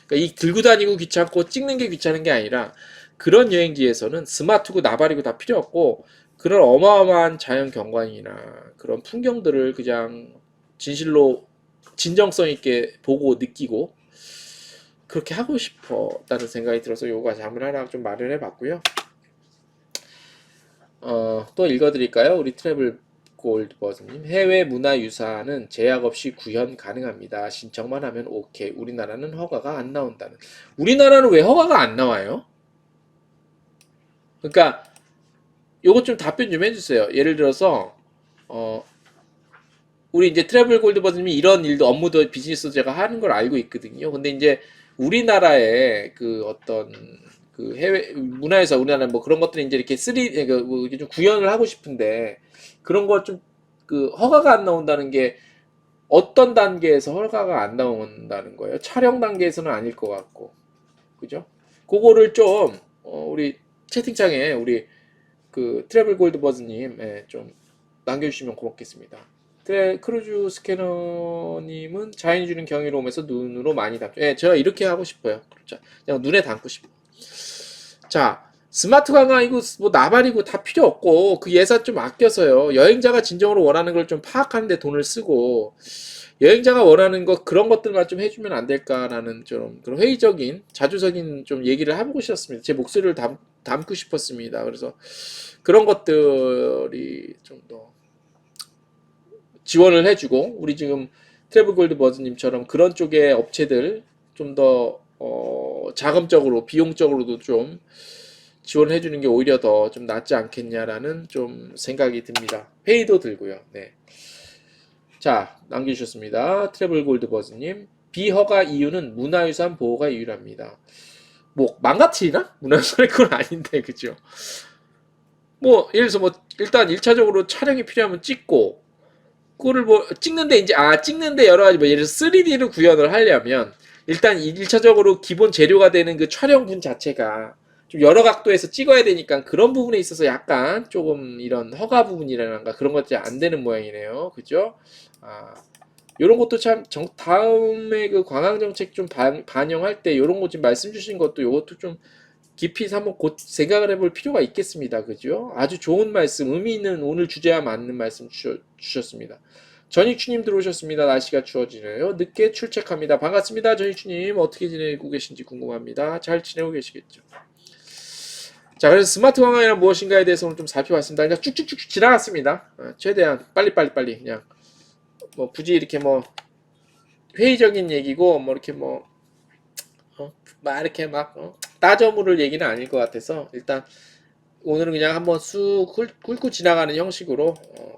그러니까 이 들고 다니고 귀찮고 찍는 게 귀찮은 게 아니라 그런 여행지에서는 스마트고 나발이고 다 필요 없고 그런 어마어마한 자연 경관이나 그런 풍경들을 그냥 진실로 진정성 있게 보고 느끼고 그렇게 하고 싶었다는 생각이 들어서 요가 잠을 하나 좀 마련해 봤고요. 또 읽어드릴까요? 우리 트래블 골드버즈님. 해외 문화유산은 제약 없이 구현 가능합니다. 신청만 하면 오케이. 우리나라는 허가가 안 나온다는. 우리나라는 왜 허가가 안 나와요? 그러니까 요것 좀 답변 좀 해주세요. 예를 들어서 우리 이제 트래블 골드버즈님이 이런 일도 업무도 비즈니스도 제가 하는 걸 알고 있거든요. 근데 이제 우리나라의 그 어떤 그 해외 문화에서 우리나라 뭐 그런 것들이 이제 이렇게 뭐 이렇게 좀 구현을 하고 싶은데 그런 거 좀 그 허가가 안 나온다는 게 어떤 단계에서 허가가 안 나온다는 거예요? 촬영 단계에서는 아닐 것 같고, 그죠? 그거를 좀 우리 채팅창에 우리 그 트래블 골드버즈님 좀 남겨주시면 고맙겠습니다. 크루즈 스캐너님은 자연이 주는 경이로움에서 눈으로 많이 담죠. 예, 제가 이렇게 하고 싶어요. 그렇죠. 그냥 눈에 담고 싶어. 자, 스마트 관광이고 뭐 나발이고 다 필요 없고 그 예산 좀 아껴서요. 여행자가 진정으로 원하는 걸 좀 파악하는데 돈을 쓰고 여행자가 원하는 것 그런 것들만 좀 해주면 안 될까라는 좀 그런 회의적인 자주적인 좀 얘기를 해보고 싶었습니다. 제 목소리를 담고 싶었습니다. 그래서 그런 것들이 좀 더 지원을 해주고 우리 지금 트래블 골드 버즈님처럼 그런 쪽의 업체들 좀 더 자금적으로 비용적으로도 좀 지원해 주는 게 오히려 더 좀 낫지 않겠냐라는 좀 생각이 듭니다. 회의도 들고요. 네. 자, 남겨주셨습니다. 트래블 골드버즈님. 비허가 이유는 문화유산 보호가 유일합니다. 뭐, 망가뜨리나? 문화유산이 그건 아닌데, 그죠? 뭐, 예를 들어서 뭐, 일단 1차적으로 촬영이 필요하면 찍고, 그거를 뭐, 찍는데 여러 가지, 뭐, 예를 들어서 3D로 구현을 하려면, 일단 1차적으로 기본 재료가 되는 그 촬영분 자체가 좀 여러 각도에서 찍어야 되니까 그런 부분에 있어서 약간 조금 이런 허가 부분이라든가 그런 것들이 안 되는 모양이네요. 그죠? 요런 것도 참 다음에 그 관광정책 좀 반영할 때 요런 거 지금 말씀 주신 것도 요것도 좀 깊이 한번 곧 생각을 해볼 필요가 있겠습니다. 그죠? 아주 좋은 말씀, 의미 있는 오늘 주제와 맞는 말씀 주셨습니다. 전익추님 들어오셨습니다. 날씨가 추워지네요. 늦게 출첵합니다. 반갑습니다. 전익추님 어떻게 지내고 계신지 궁금합니다. 잘 지내고 계시겠죠? 자, 그래서 스마트 관광이란 무엇인가에 대해서 오늘 좀 살펴봤습니다. 그냥 쭉쭉쭉 지나갔습니다. 최대한 빨리 그냥 뭐 굳이 이렇게 뭐 회의적인 얘기고 뭐 이렇게 뭐 막 이렇게 막 따져 물을 얘기는 아닐 것 같아서 일단 오늘은 그냥 한번 쑥 훑고 지나가는 형식으로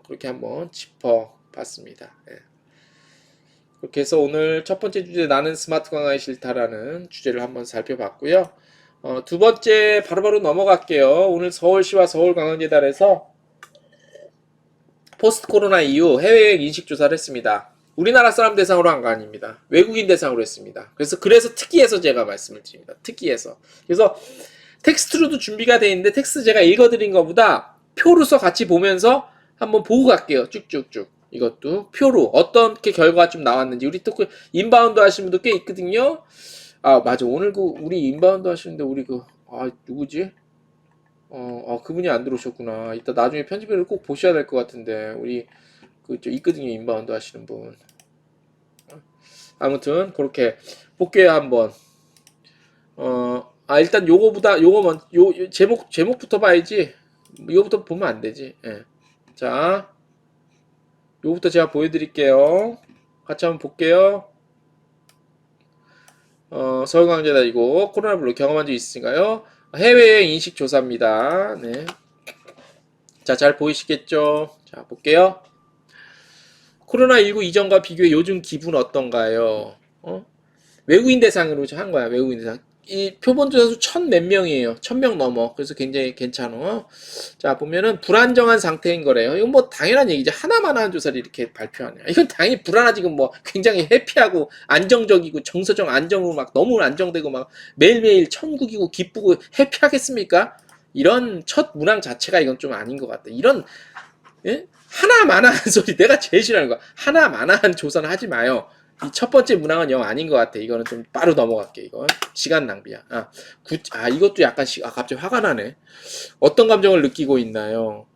그렇게 한번 짚어봤습니다. 예. 그렇게 해서 오늘 첫 번째 주제 나는 스마트 관광이 싫다라는 주제를 한번 살펴봤고요. 두 번째 바로바로 넘어갈게요. 오늘 서울시와 서울관광재단에서 포스트 코로나 이후 해외여행 인식조사를 했습니다. 우리나라 사람 대상으로 한 거 아닙니다. 외국인 대상으로 했습니다. 그래서 특이해서 제가 말씀을 드립니다. 특이해서. 그래서 텍스트로도 준비가 되어 있는데 텍스트 제가 읽어드린 것보다 표로서 같이 보면서 한번 보고 갈게요. 쭉쭉쭉. 이것도 표로 어떻게 결과가 좀 나왔는지 우리 또 그 인바운드 하시는 분도 꽤 있거든요. 맞아. 오늘 우리 인바운드 하시는데 우리 누구지? 그분이 안 들어오셨구나. 이따 나중에 편집을 꼭 보셔야 될 것 같은데 우리 있거든요. 인바운드 하시는 분. 아무튼 그렇게 볼게요 한번. 일단 요거 제목부터 봐야지. 이거부터 보면 안 되지. 예. 자, 요거부터 제가 보여드릴게요. 같이 한번 볼게요. 서울광장이고 코로나19로 경험한 적 있으신가요? 해외여행 인식조사입니다. 네. 자, 잘 보이시겠죠? 자, 볼게요. 코로나19 이전과 비교해 요즘 기분 어떤가요? 외국인 대상으로 한 거야. 외국인 대상. 이 표본주 선수 1000몇 명이에요. 1000명 넘어. 그래서 굉장히 괜찮아. 자, 보면은 불안정한 상태인 거래요. 이건 뭐 당연한 얘기죠. 하나만 하는 조사를 이렇게 발표하냐. 이건 당연히 불안하지. 지금 뭐 굉장히 해피하고 안정적이고 정서적 안정으로 막 너무 안정되고 막 매일매일 천국이고 기쁘고 해피하겠습니까? 이런 첫 문항 자체가 이건 좀 아닌 것 같다. 이런 예? 하나만한 소리 내가 제일 싫어하는 거. 하나만한 조사는 하지 마요. 이 첫 번째 문항은 영 아닌 것 같아. 이거는 좀 바로 넘어갈게. 이거 시간 낭비야. 이것도 약간 갑자기 화가 나네. 어떤 감정을 느끼고 있나요?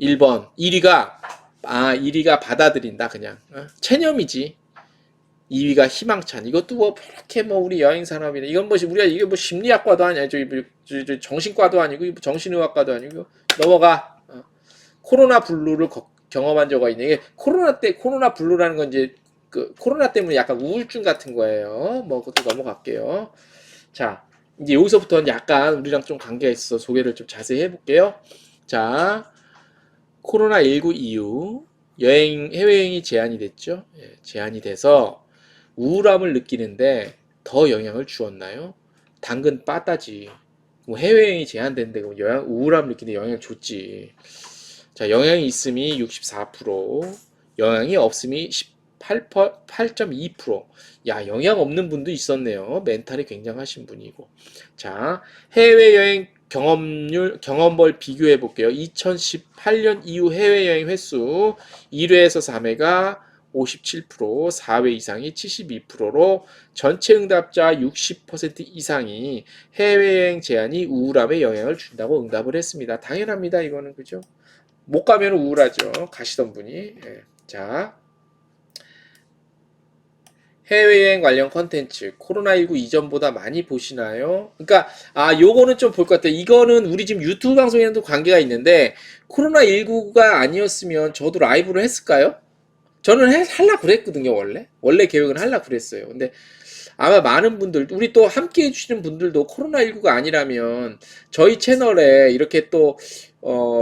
1번 1위가 받아들인다 그냥 체념이지. 2위가 희망찬. 이것도 뭐 그렇게 뭐 우리 여행 산업이네. 이건 뭐 우리가 이게 뭐 심리학과도 아니야. 저 정신과도 아니고 정신의학과도 아니고 넘어가. 코로나 블루를 경험한 적이 있네. 이게 코로나 블루라는 건 이제 그 코로나 때문에 약간 우울증 같은 거예요. 뭐 그것도 넘어갈게요. 자, 이제 여기서부터는 약간 우리랑 좀 관계가 있어서 소개를 좀 자세히 해볼게요. 자, 코로나19 이후 해외여행이 제한이 됐죠. 예, 제한이 돼서 우울함을 느끼는데 더 영향을 주었나요? 당근 빠따지. 뭐 해외여행이 제한된데 우울함 느끼는 영향을 줬지. 자, 영향이 있음이 64%, 영향이 없음이 8.2%. 야, 영향 없는 분도 있었네요. 멘탈이 굉장하신 분이고. 자, 해외여행 경험벌 비교해 볼게요. 2018년 이후 해외여행 횟수 1회에서 3회가 57%, 4회 이상이 72%로 전체 응답자 60% 이상이 해외여행 제한이 우울함에 영향을 준다고 응답을 했습니다. 당연합니다. 이거는 그죠? 못 가면 우울하죠. 가시던 분이. 예. 자, 해외여행 관련 컨텐츠 코로나19 이전보다 많이 보시나요? 그러니까 요거는 좀 볼 것 같아요. 이거는 우리 지금 유튜브 방송이랑도 관계가 있는데 코로나19가 아니었으면 저도 라이브를 했을까요? 저는 하려고 그랬거든요. 원래 계획은 하려고 그랬어요. 근데 아마 많은 분들, 우리 또 함께 해주시는 분들도 코로나19가 아니라면 저희 채널에 이렇게 또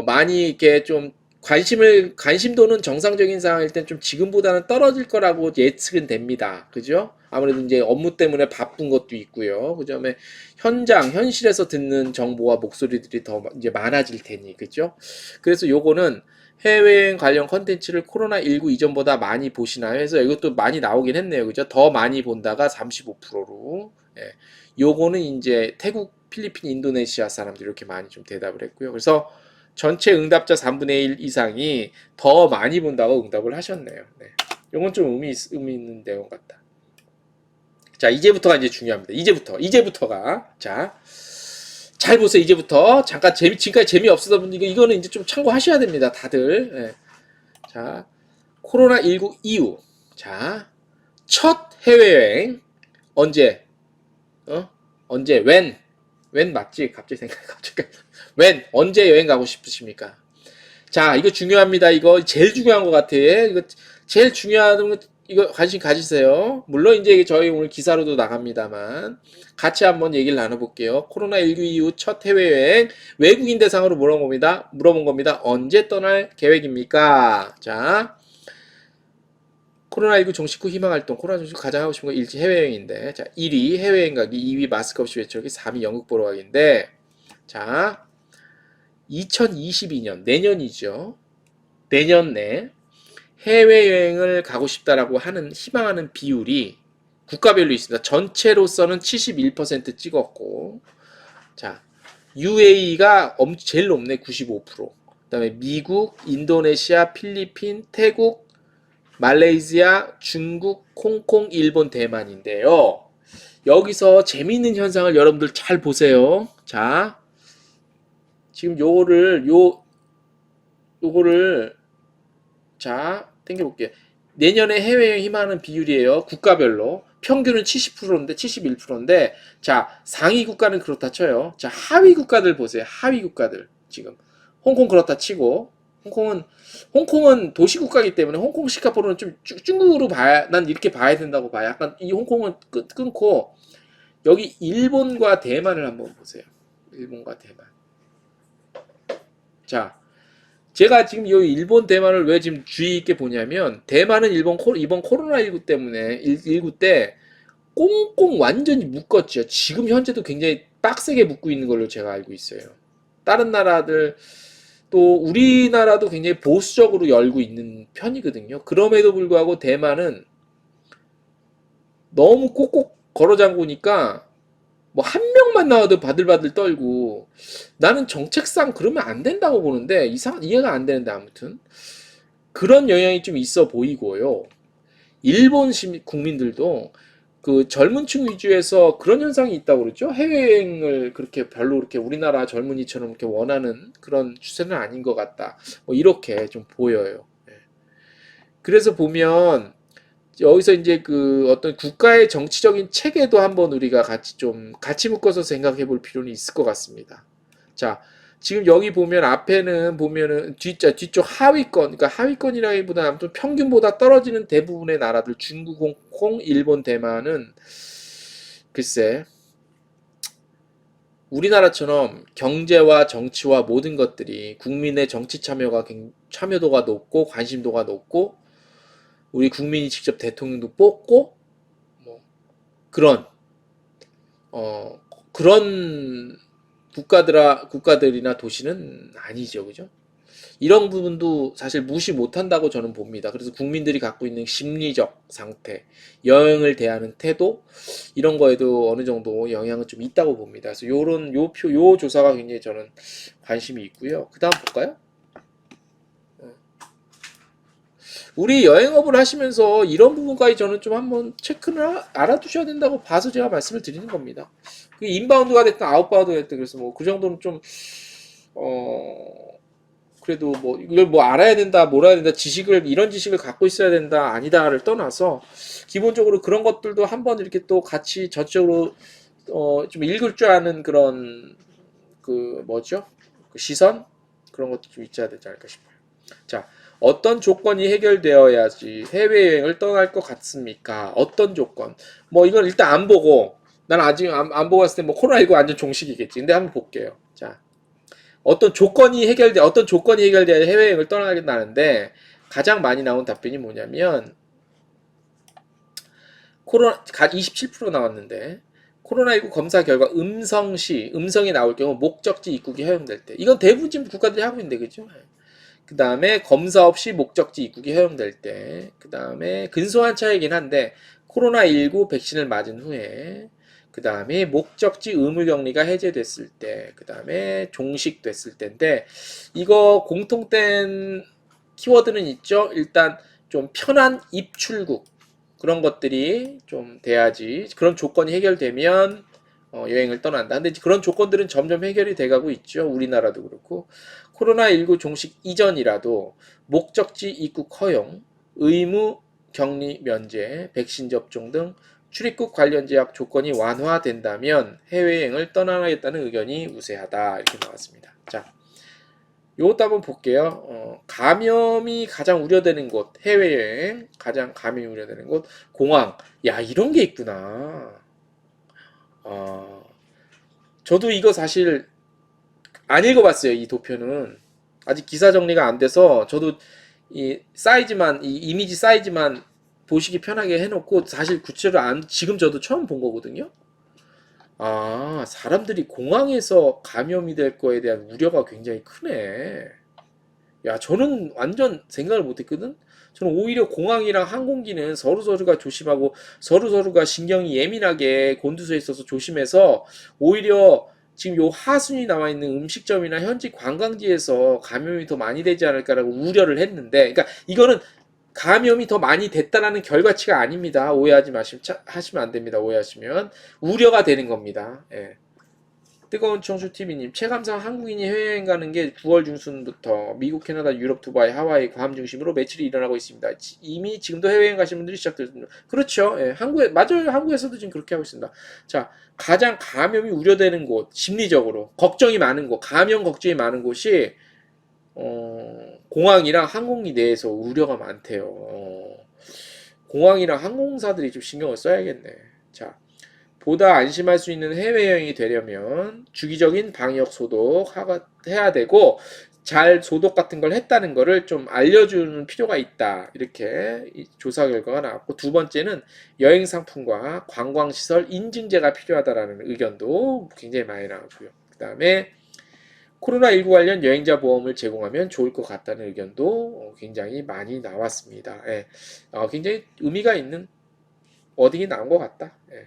많이 이렇게 좀 관심도는 정상적인 상황일 땐 좀 지금보다는 떨어질 거라고 예측은 됩니다. 그죠? 아무래도 이제 업무 때문에 바쁜 것도 있고요. 그 다음에 현실에서 듣는 정보와 목소리들이 더 이제 많아질 테니, 그죠? 그래서 요거는 해외여행 관련 컨텐츠를 코로나19 이전보다 많이 보시나요? 해서 이것도 많이 나오긴 했네요. 그죠? 더 많이 본다가 35%로. 예. 요거는 이제 태국, 필리핀, 인도네시아 사람들이 이렇게 많이 좀 대답을 했고요. 그래서 전체 응답자 3분의 1 이상이 더 많이 본다고 응답을 하셨네요. 네. 요건 좀 의미 있는 내용 같다. 자, 이제부터가 이제 중요합니다. 이제부터가. 자, 잘 보세요. 이제부터. 잠깐 지금까지 재미없었던 분들, 이거는 이제 좀 참고하셔야 됩니다. 다들. 예. 자, 코로나19 이후. 자, 첫 해외여행. 언제? 언제? 웬 맞지? 갑자기 언제 여행 가고 싶으십니까? 자, 이거 중요합니다. 이거 제일 중요한 것 같아. 이거 제일 중요한 거, 이거 관심 가지세요. 물론 이제 저희 오늘 기사로도 나갑니다만 같이 한번 얘기를 나눠볼게요. 코로나19 이후 첫 해외여행 외국인 대상으로 물어본 겁니다. 언제 떠날 계획입니까? 자, 코로나19 종식 후 희망활동, 코로나 종식 후 가장 하고 싶은 거 일지 해외여행인데, 자, 1위 해외여행 가기, 2위 마스크 없이 외출하기, 3위 연극 보러 가기인데, 자, 2022년, 내년이죠. 내년 내 해외여행을 가고 싶다라고 희망하는 비율이 국가별로 있습니다. 전체로서는 71% 찍었고, 자, UAE가 제일 높네, 95%. 그 다음에 미국, 인도네시아, 필리핀, 태국, 말레이시아, 중국, 홍콩, 일본, 대만인데요. 여기서 재미있는 현상을 여러분들 잘 보세요. 자, 지금 요거를 자, 땡겨볼게요. 내년에 해외여행 희망하는 비율이에요. 국가별로. 평균은 70%인데, 71%인데, 자, 상위 국가는 그렇다 쳐요. 자, 하위 국가들 보세요. 하위 국가들. 지금. 홍콩 그렇다 치고, 홍콩은 도시국가이기 때문에 홍콩, 싱가포르는 좀 중국으로 난 이렇게 봐야 된다고 봐요. 약간 이 홍콩은 끊고, 여기 일본과 대만을 한번 보세요. 일본과 대만. 자, 제가 지금 이 일본 대만을 왜 지금 주의 있게 보냐면 대만은 이번 코로나19 때문에 19때 꽁꽁 완전히 묶었죠. 지금 현재도 굉장히 빡세게 묶고 있는 걸로 제가 알고 있어요. 다른 나라들 또 우리나라도 굉장히 보수적으로 열고 있는 편이거든요. 그럼에도 불구하고 대만은 너무 꼭꼭 걸어 잠그니까 뭐 한 명만 나와도 바들바들 떨고 나는 정책상 그러면 안 된다고 보는데 이해가 안 되는데 아무튼 그런 영향이 좀 있어 보이고요. 일본 국민들도 그 젊은 층 위주에서 그런 현상이 있다고 그러죠. 해외여행을 그렇게 별로 그렇게 우리나라 젊은이처럼 이렇게 원하는 그런 추세는 아닌 것 같다. 뭐 이렇게 좀 보여요. 예. 그래서 보면 여기서 이제 그 어떤 국가의 정치적인 체계도 한번 우리가 같이 묶어서 생각해 볼 필요는 있을 것 같습니다. 자, 지금 여기 보면 앞에는 보면은 뒤쪽 하위권, 그러니까 하위권이라기보다는 아무튼 평균보다 떨어지는 대부분의 나라들, 중국, 홍콩, 일본, 대만은 글쎄 우리나라처럼 경제와 정치와 모든 것들이 국민의 정치 참여도가 높고 관심도가 높고 우리 국민이 직접 대통령도 뽑고 뭐 그런 어 그런 국가들이나 도시는 아니죠, 그죠? 이런 부분도 사실 무시 못한다고 저는 봅니다. 그래서 국민들이 갖고 있는 심리적 상태, 여행을 대하는 태도 이런 거에도 어느 정도 영향은 좀 있다고 봅니다. 그래서 요 조사가 굉장히 저는 관심이 있고요. 그 다음 볼까요? 우리 여행업을 하시면서 이런 부분까지 저는 좀 한번 체크를 알아두셔야 된다고 봐서 제가 말씀을 드리는 겁니다. 그 인바운드가 됐든 아웃바운드가 됐든 그래서 뭐 그 정도는 좀 그래도 뭐 이걸 뭐 알아야 된다, 몰아야 된다, 이런 지식을 갖고 있어야 된다, 아니다를 떠나서 기본적으로 그런 것들도 한번 이렇게 또 같이 저쪽으로 좀 읽을 줄 아는 그런 그 뭐죠? 그 시선 그런 것도 좀 있어야 되지 않을까 싶어요. 자, 어떤 조건이 해결되어야지 해외여행을 떠날 것 같습니까? 어떤 조건? 뭐 이건 일단 안 보고 난 아직 안 보고 왔을 때 뭐 코로나19 완전 종식이겠지. 근데 한번 볼게요. 자, 어떤 조건이 해결돼야 해외여행을 떠나겠다는데 가장 많이 나온 답변이 뭐냐면 코로나 27% 나왔는데 코로나19 검사 결과 음성이 나올 경우 목적지 입국이 허용될 때 이건 대부분 지금 국가들이 하고 있는데 그죠? 그 다음에 검사 없이 목적지 입국이 허용될 때, 그 다음에 근소한 차이긴 한데 코로나19 백신을 맞은 후에, 그 다음에 목적지 의무격리가 해제됐을 때, 그 다음에 종식됐을 때인데 이거 공통된 키워드는 있죠. 일단 좀 편한 입출국 그런 것들이 좀 돼야지 그런 조건이 해결되면 여행을 떠난다. 근데 그런 조건들은 점점 해결이 돼가고 있죠. 우리나라도 그렇고. 코로나19 종식 이전이라도 목적지 입국 허용, 의무 격리 면제, 백신 접종 등 출입국 관련 제약 조건이 완화된다면 해외여행을 떠나겠다는 의견이 우세하다. 이렇게 나왔습니다. 자, 요것도 한번 볼게요. 감염이 가장 우려되는 곳, 해외여행 가장 감염이 우려되는 곳, 공항. 야, 이런 게 있구나. 저도 이거 사실 안 읽어봤어요. 이 도표는 아직 기사 정리가 안 돼서 저도 이 이미지 사이즈만 보시기 편하게 해놓고 사실 구체로 지금 저도 처음 본 거거든요. 사람들이 공항에서 감염이 될 거에 대한 우려가 굉장히 크네. 야, 저는 완전 생각을 못 했거든? 저는 오히려 공항이랑 항공기는 서로서로가 조심하고 서로서로가 신경이 예민하게 곤두서 있어서 조심해서 오히려 지금 요 하순위 나와 있는 음식점이나 현지 관광지에서 감염이 더 많이 되지 않을까라고 우려를 했는데, 그러니까 이거는 감염이 더 많이 됐다라는 결과치가 아닙니다. 하시면 안 됩니다. 오해하시면. 우려가 되는 겁니다. 예. 뜨거운 청수 TV님, 체감상 한국인이 해외여행 가는 게 9월 중순부터 미국, 캐나다, 유럽, 두바이, 하와이, 괌 중심으로 매출이 일어나고 있습니다. 이미 지금도 해외여행 가시는 분들이 시작됐습니다. 그렇죠. 예, 맞아요. 한국에서도 지금 그렇게 하고 있습니다. 자, 가장 감염이 우려되는 곳, 심리적으로 걱정이 많은 곳, 감염 걱정이 많은 곳이 공항이랑 항공기 내에서 우려가 많대요. 공항이랑 항공사들이 좀 신경을 써야겠네. 자, 보다 안심할 수 있는 해외여행이 되려면 주기적인 방역 소독 해야 되고 잘 소독 같은 걸 했다는 거를 좀 알려주는 필요가 있다. 이렇게 조사 결과가 나왔고, 두 번째는 여행 상품과 관광시설 인증제가 필요하다라는 의견도 굉장히 많이 나왔고요. 그 다음에 코로나19 관련 여행자 보험을 제공하면 좋을 것 같다는 의견도 굉장히 많이 나왔습니다. 예. 굉장히 의미가 있는 워딩이 나온 것 같다. 예.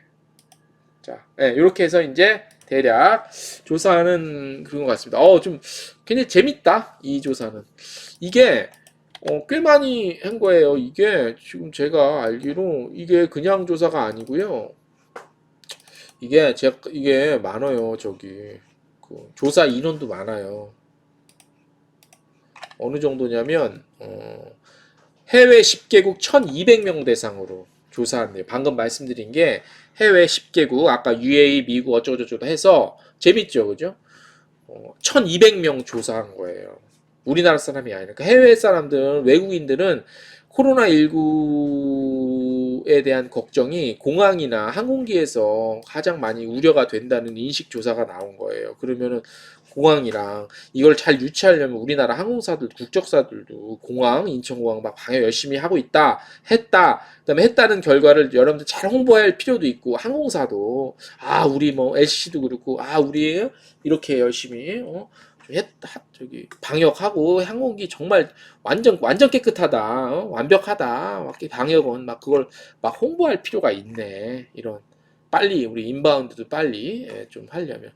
자, 예, 이렇게 해서 이제 대략 조사하는 그런 것 같습니다. 좀 굉장히 재밌다. 이 조사는. 이게 꽤 많이 한 거예요. 이게 지금 제가 알기로 이게 그냥 조사가 아니고요. 이게 많아요. 저기 그 조사 인원도 많아요. 어느 정도냐면 해외 10개국 1200명 대상으로 조사한대요. 방금 말씀드린 게 해외 10개국 아까 UAE, 미국 어쩌고저쩌고 해서 재밌죠. 그죠? 1200명 조사한 거예요. 우리나라 사람이 아니라. 그러니까 해외 사람들, 외국인들은 코로나19에 대한 걱정이 공항이나 항공기에서 가장 많이 우려가 된다는 인식 조사가 나온 거예요. 그러면은 공항이랑 이걸 잘 유치하려면 우리나라 항공사들, 국적사들도 공항, 인천공항 막 방역 열심히 하고 있다, 했다, 그다음에 했다는 결과를 여러분들 잘 홍보할 필요도 있고, 항공사도 우리 뭐 LCC도 그렇고, 우리 이렇게 열심히 저기 방역하고 항공기 정말 완전 깨끗하다, 완벽하다, 막 방역은 막 그걸 막 홍보할 필요가 있네. 이런 빨리 우리 인바운드도 빨리 좀 하려면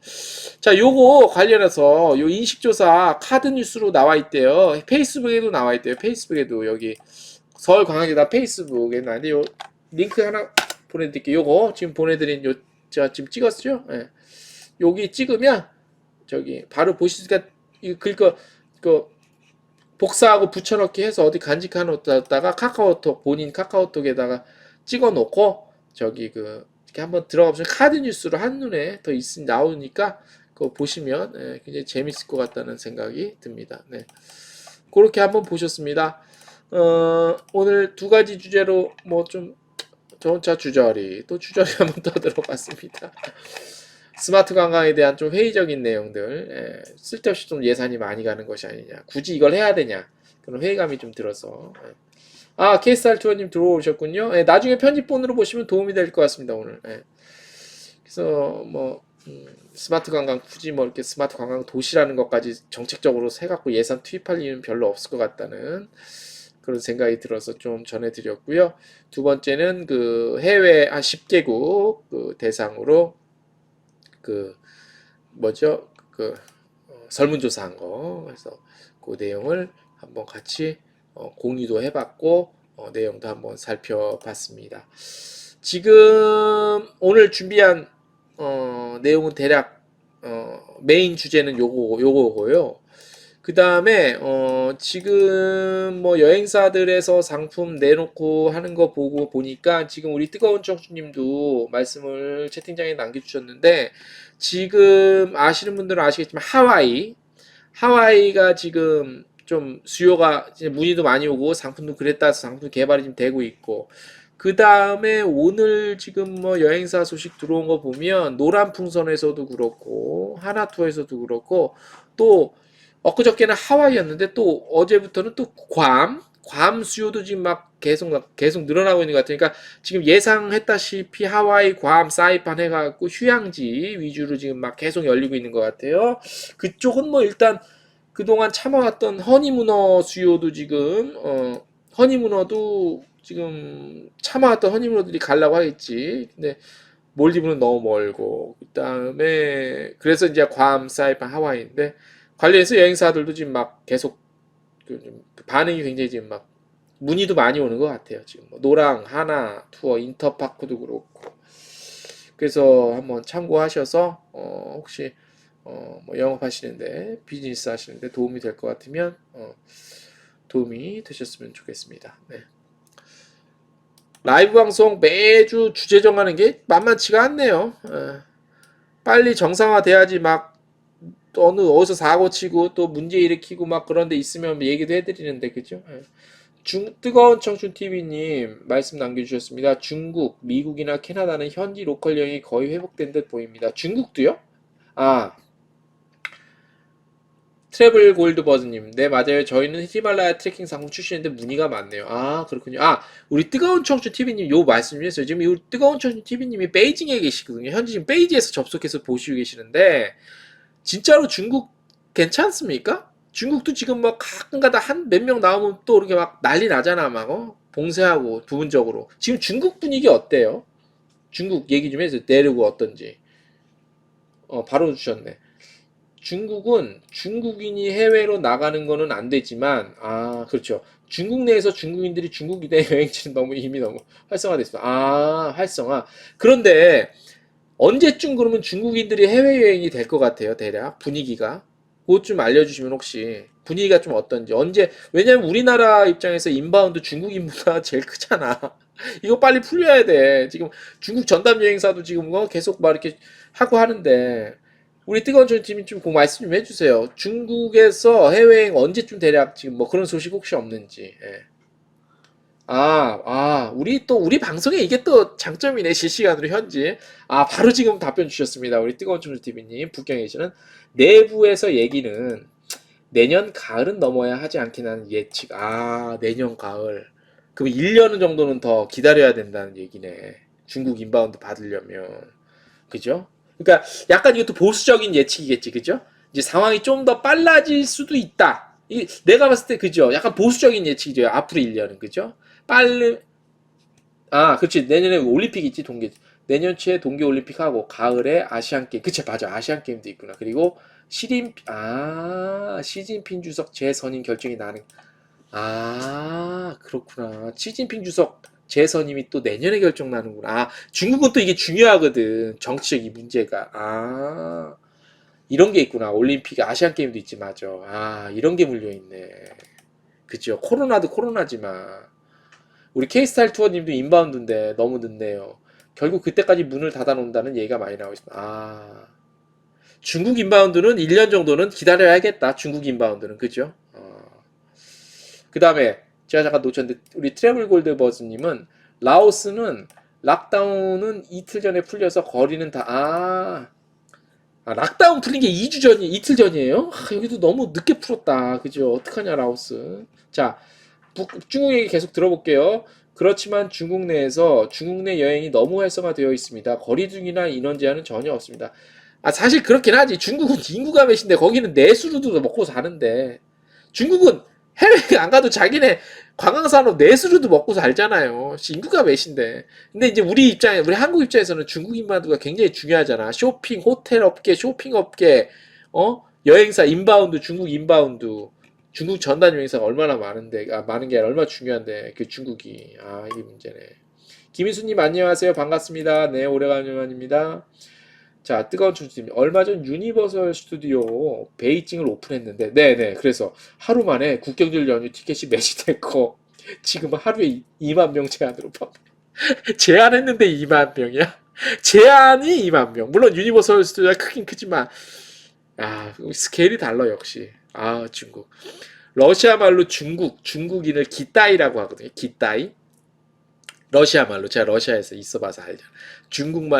자 요거 관련해서 요 인식조사 카드 뉴스로 나와 있대요. 페이스북에도 나와 있대요. 페이스북에도 여기 서울광역에다 페이스북에 나는데 요 링크 하나 보내드릴게요. 요거 지금 보내드린 요 제가 지금 찍었죠? 예. 여기 찍으면 저기 바로 보시니까 그거 그 복사하고 붙여넣기 해서 어디 간직해 놓다가 카카오톡 본인 카카오톡에다가 찍어 놓고 저기 이렇게 한번 들어가 보시면 카드 뉴스로 한눈에 더 나오니까 그거 보시면 굉장히 재밌을 것 같다는 생각이 듭니다. 네. 그렇게 한번 보셨습니다. 오늘 두 가지 주제로 뭐 좀 저 혼자 주저리 또 주저리 한번 더 들어봤습니다. 스마트 관광에 대한 좀 회의적인 내용들, 쓸데없이 좀 예산이 많이 가는 것이 아니냐, 굳이 이걸 해야 되냐, 그런 회의감이 좀 들어서. KSR 투어님 들어오셨군요. 나중에 편집본으로 보시면 도움이 될 것 같습니다, 오늘. 그래서 뭐 스마트 관광 굳이 뭐 이렇게 스마트 관광 도시라는 것까지 정책적으로 해갖고 예산 투입할 이유는 별로 없을 것 같다는 그런 생각이 들어서 좀 전해드렸고요. 두 번째는 그 해외 한 10개국 그 대상으로 설문조사한 거. 그래서 그 내용을 한번 같이 공유도 해봤고, 내용도 한번 살펴봤습니다. 지금 오늘 준비한 내용은 대략 메인 주제는 요거고요. 그 다음에 지금 뭐 여행사들에서 상품 내놓고 하는 거 보니까 지금 우리 뜨거운 청춘님도 말씀을 채팅창에 남겨주셨는데, 지금 아시는 분들은 아시겠지만 하와이가 지금 좀 수요가 문의도 많이 오고 상품도 그랬다 해서 상품 개발이 좀 되고 있고, 그 다음에 오늘 지금 뭐 여행사 소식 들어온 거 보면 노란풍선에서도 그렇고 하나투어에서도 그렇고, 또 엊그저께는 하와이였는데 또 어제부터는 또 괌 수요도 지금 막 계속 늘어나고 있는 것 같으니까, 지금 예상했다시피 하와이, 괌, 사이판 해갖고 휴양지 위주로 지금 막 계속 열리고 있는 것 같아요. 그쪽은 뭐 일단 그동안 참아왔던 허니문어 수요도 지금 허니문어도 지금 참아왔던 허니문어들이 가려고 하겠지. 근데 몰디브는 너무 멀고, 그 다음에 그래서 이제 괌, 사이판, 하와이인데, 관련해서 여행사들도 지금 막 계속 반응이 굉장히 지금 막 문의도 많이 오는 것 같아요. 지금 뭐 노랑, 하나, 투어, 인터파크도 그렇고. 그래서 한번 참고하셔서 혹시 뭐 영업하시는데, 비즈니스 하시는데 도움이 될 것 같으면 도움이 되셨으면 좋겠습니다. 네. 라이브 방송 매주 주제 정하는 게 만만치가 않네요. 빨리 정상화돼야지 막 어디서 사고 치고 또 문제 일으키고 막 그런 데 있으면 얘기도 해드리는데, 그죠? 뜨거운 청춘 TV님 말씀 남겨주셨습니다. 중국, 미국이나 캐나다는 현지 로컬 여행이 거의 회복된 듯 보입니다. 중국도요? 트래블 골드 버즈님, 네, 맞아요. 저희는 히말라야 트레킹 상품 출시했는데 문의가 많네요. 아, 그렇군요. 아, 우리 뜨거운 청춘 TV님 요 말씀 좀 했어요. 지금 이 뜨거운 청춘 TV님이 베이징에 계시거든요. 현재 지금 베이지에서 접속해서 보시고 계시는데, 진짜로 중국 괜찮습니까? 중국도 지금 막 가끔가다 한 몇 명 나오면 또 이렇게 막 난리 나잖아, 막, 봉쇄하고, 부분적으로. 지금 중국 분위기 어때요? 중국 얘기 좀 해주세요. 내르고 어떤지. 바로 주셨네. 중국은 중국인이 해외로 나가는 거는 안 되지만, 아, 그렇죠. 중국 내에서 중국인들이 중국 내 여행지는 너무 이미 너무 활성화됐어. 아, 활성화. 그런데 언제쯤 그러면 중국인들이 해외여행이 될 것 같아요, 대략 분위기가. 그것 좀 알려주시면 혹시 분위기가 좀 어떤지. 언제, 왜냐면 우리나라 입장에서 인바운드 중국 인구가 제일 크잖아. 이거 빨리 풀려야 돼. 지금 중국 전담 여행사도 지금 계속 막 이렇게 하고 하는데, 우리 뜨거운 저희 팀이 좀 그 말씀 좀 해주세요. 중국에서 해외여행 언제쯤 대략 지금 뭐 그런 소식 혹시 없는지. 예. 우리 또, 우리 방송에 이게 또 장점이네, 실시간으로 현지. 아, 바로 지금 답변 주셨습니다. 우리 뜨거운 춘추TV님, 북경에 계시는 내부에서 얘기는 내년 가을은 넘어야 하지 않겠냐는 예측. 아, 내년 가을. 그럼 1년 정도는 더 기다려야 된다는 얘기네. 중국 인바운드 받으려면. 그죠? 그러니까 약간 이것도 보수적인 예측이겠지, 그죠? 이제 상황이 좀 더 빨라질 수도 있다. 내가 봤을 때 그죠? 약간 보수적인 예측이죠. 앞으로 1년은 그죠? 빨리 그렇지. 내년에 올림픽 있지, 동계. 내년 초에 동계 올림픽 하고 가을에 아시안 게임. 그치, 맞아. 아시안 게임도 있구나. 그리고 시진핑 주석 재선임 결정이 나는. 그렇구나. 시진핑 주석 재선임이 또 내년에 결정 나는구나. 중국은 또 이게 중요하거든. 정치적인 문제가. 이런 게 있구나. 올림픽, 아시안 게임도 있지, 맞아. 이런 게 물려 있네. 그죠? 코로나도 코로나지만. 우리 K스타일 투어님도 인바운드인데 너무 늦네요. 결국 그때까지 문을 닫아 놓는다는 얘기가 많이 나오고 있습니다. 중국 인바운드는 1년 정도는 기다려야겠다. 중국 인바운드는 그죠? 그 다음에 제가 잠깐 놓쳤는데 우리 트래블 골드버즈님은 라오스는 락다운은 이틀 전에 풀려서 거리는 락다운 풀린 게 2주 전이 이틀 전이에요? 여기도 너무 늦게 풀었다. 그죠? 어떡하냐 라오스. 자, 중국 얘기 계속 들어볼게요. 그렇지만 중국 내에서 중국 내 여행이 너무 활성화되어 있습니다. 거리두기나 인원 제한은 전혀 없습니다. 사실 그렇긴 하지. 중국은 인구가 몇인데 거기는 내수로도 먹고 사는데 중국은 해외 안 가도 자기네 관광산업 내수로도 먹고 살잖아요. 인구가 몇인데. 근데 이제 우리 한국 입장에서는 중국 인바운드가 굉장히 중요하잖아. 쇼핑, 호텔 업계, 쇼핑 업계, 여행사 인바운드, 중국 인바운드. 중국 전단 여행사가 얼마나 많은데, 많은 게 아니라 얼마나 중요한데, 그 중국이. 이게 문제네. 김희수님 안녕하세요. 반갑습니다. 네, 오래간만입니다. 자, 뜨거운 춘추님. 얼마 전 유니버설 스튜디오 베이징을 오픈했는데, 네네. 그래서 하루 만에 국경절 연휴 티켓이 매진됐고, 지금 하루에 2만 명 제한으로 제한했는데 2만 명이야? 제한이 2만 명. 물론 유니버설 스튜디오가 크긴 크지만, 스케일이 달라, 역시. 중국. 러시아 말로 중국인을 기따이라고 하거든요. 기따이. 러시아 말로 제가 러시아에서 있어봐서 알죠.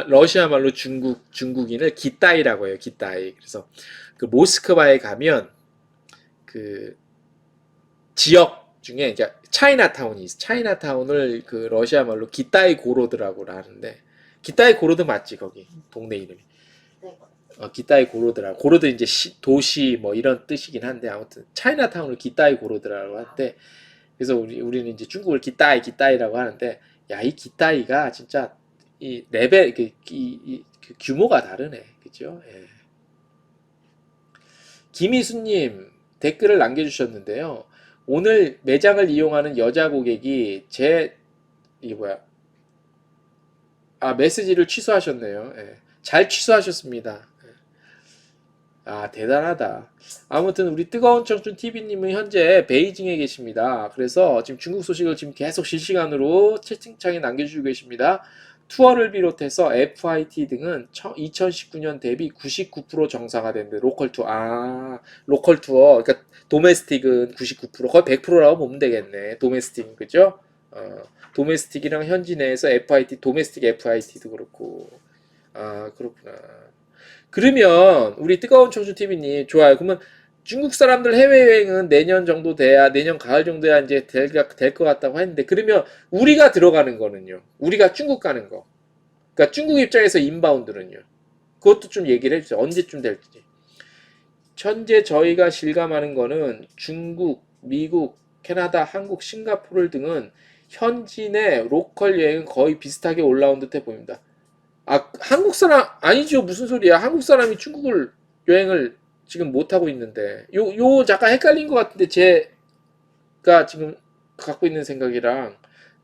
러시아 말로 중국인을 기따이라고 해요. 기따이. 그래서 그 모스크바에 가면 그 지역 중에 이제 차이나타운이 있어. 차이나타운을 그 러시아 말로 기따이 고로드라고 하는데 기따이 고로드 맞지 거기 동네 이름이. 기따이 고로드라. 고로드 이제 도시 뭐 이런 뜻이긴 한데 아무튼 차이나타운을 기따이 고로드라고 하는데 그래서 우리는 이제 중국을 기따이라고 하는데 이 기따이가 진짜 이 레벨 그 규모가 다르네. 그죠? 예. 김희수님 댓글을 남겨주셨는데요. 오늘 매장을 이용하는 여자 고객이 이게 뭐야? 메시지를 취소하셨네요. 예. 잘 취소하셨습니다. 대단하다. 아무튼 우리 뜨거운 청춘 TV님은 현재 베이징에 계십니다. 그래서 지금 중국 소식을 지금 계속 실시간으로 채팅창에 남겨주고 계십니다. 투어를 비롯해서 FIT 등은 2019년 대비 99% 정상화된대. 로컬 투어. 로컬 투어. 그러니까 도메스틱은 99%, 거의 100%라고 보면 되겠네. 도메스틱, 그죠? 도메스틱이랑 현지 내에서 FIT, 도메스틱 FIT도 그렇고. 그렇구나. 그러면 우리 뜨거운 청춘 TV님 좋아요. 그러면 중국 사람들 해외여행은 내년 정도 돼야, 내년 가을 정도 돼야 이제 될 것 같다고 했는데, 그러면 우리가 들어가는 거는요? 우리가 중국 가는 거. 그러니까 중국 입장에서 인바운드는요? 그것도 좀 얘기를 해주세요. 언제쯤 될지. 현재 저희가 실감하는 거는 중국, 미국, 캐나다, 한국, 싱가포르 등은 현지 내 로컬 여행은 거의 비슷하게 올라온 듯해 보입니다. 아, 한국 사람 아니죠. 무슨 소리야. 한국 사람이 중국을 여행을 지금 못 하고 있는데. 요 잠깐 헷갈린 것 같은데 제가 지금 갖고 있는 생각이랑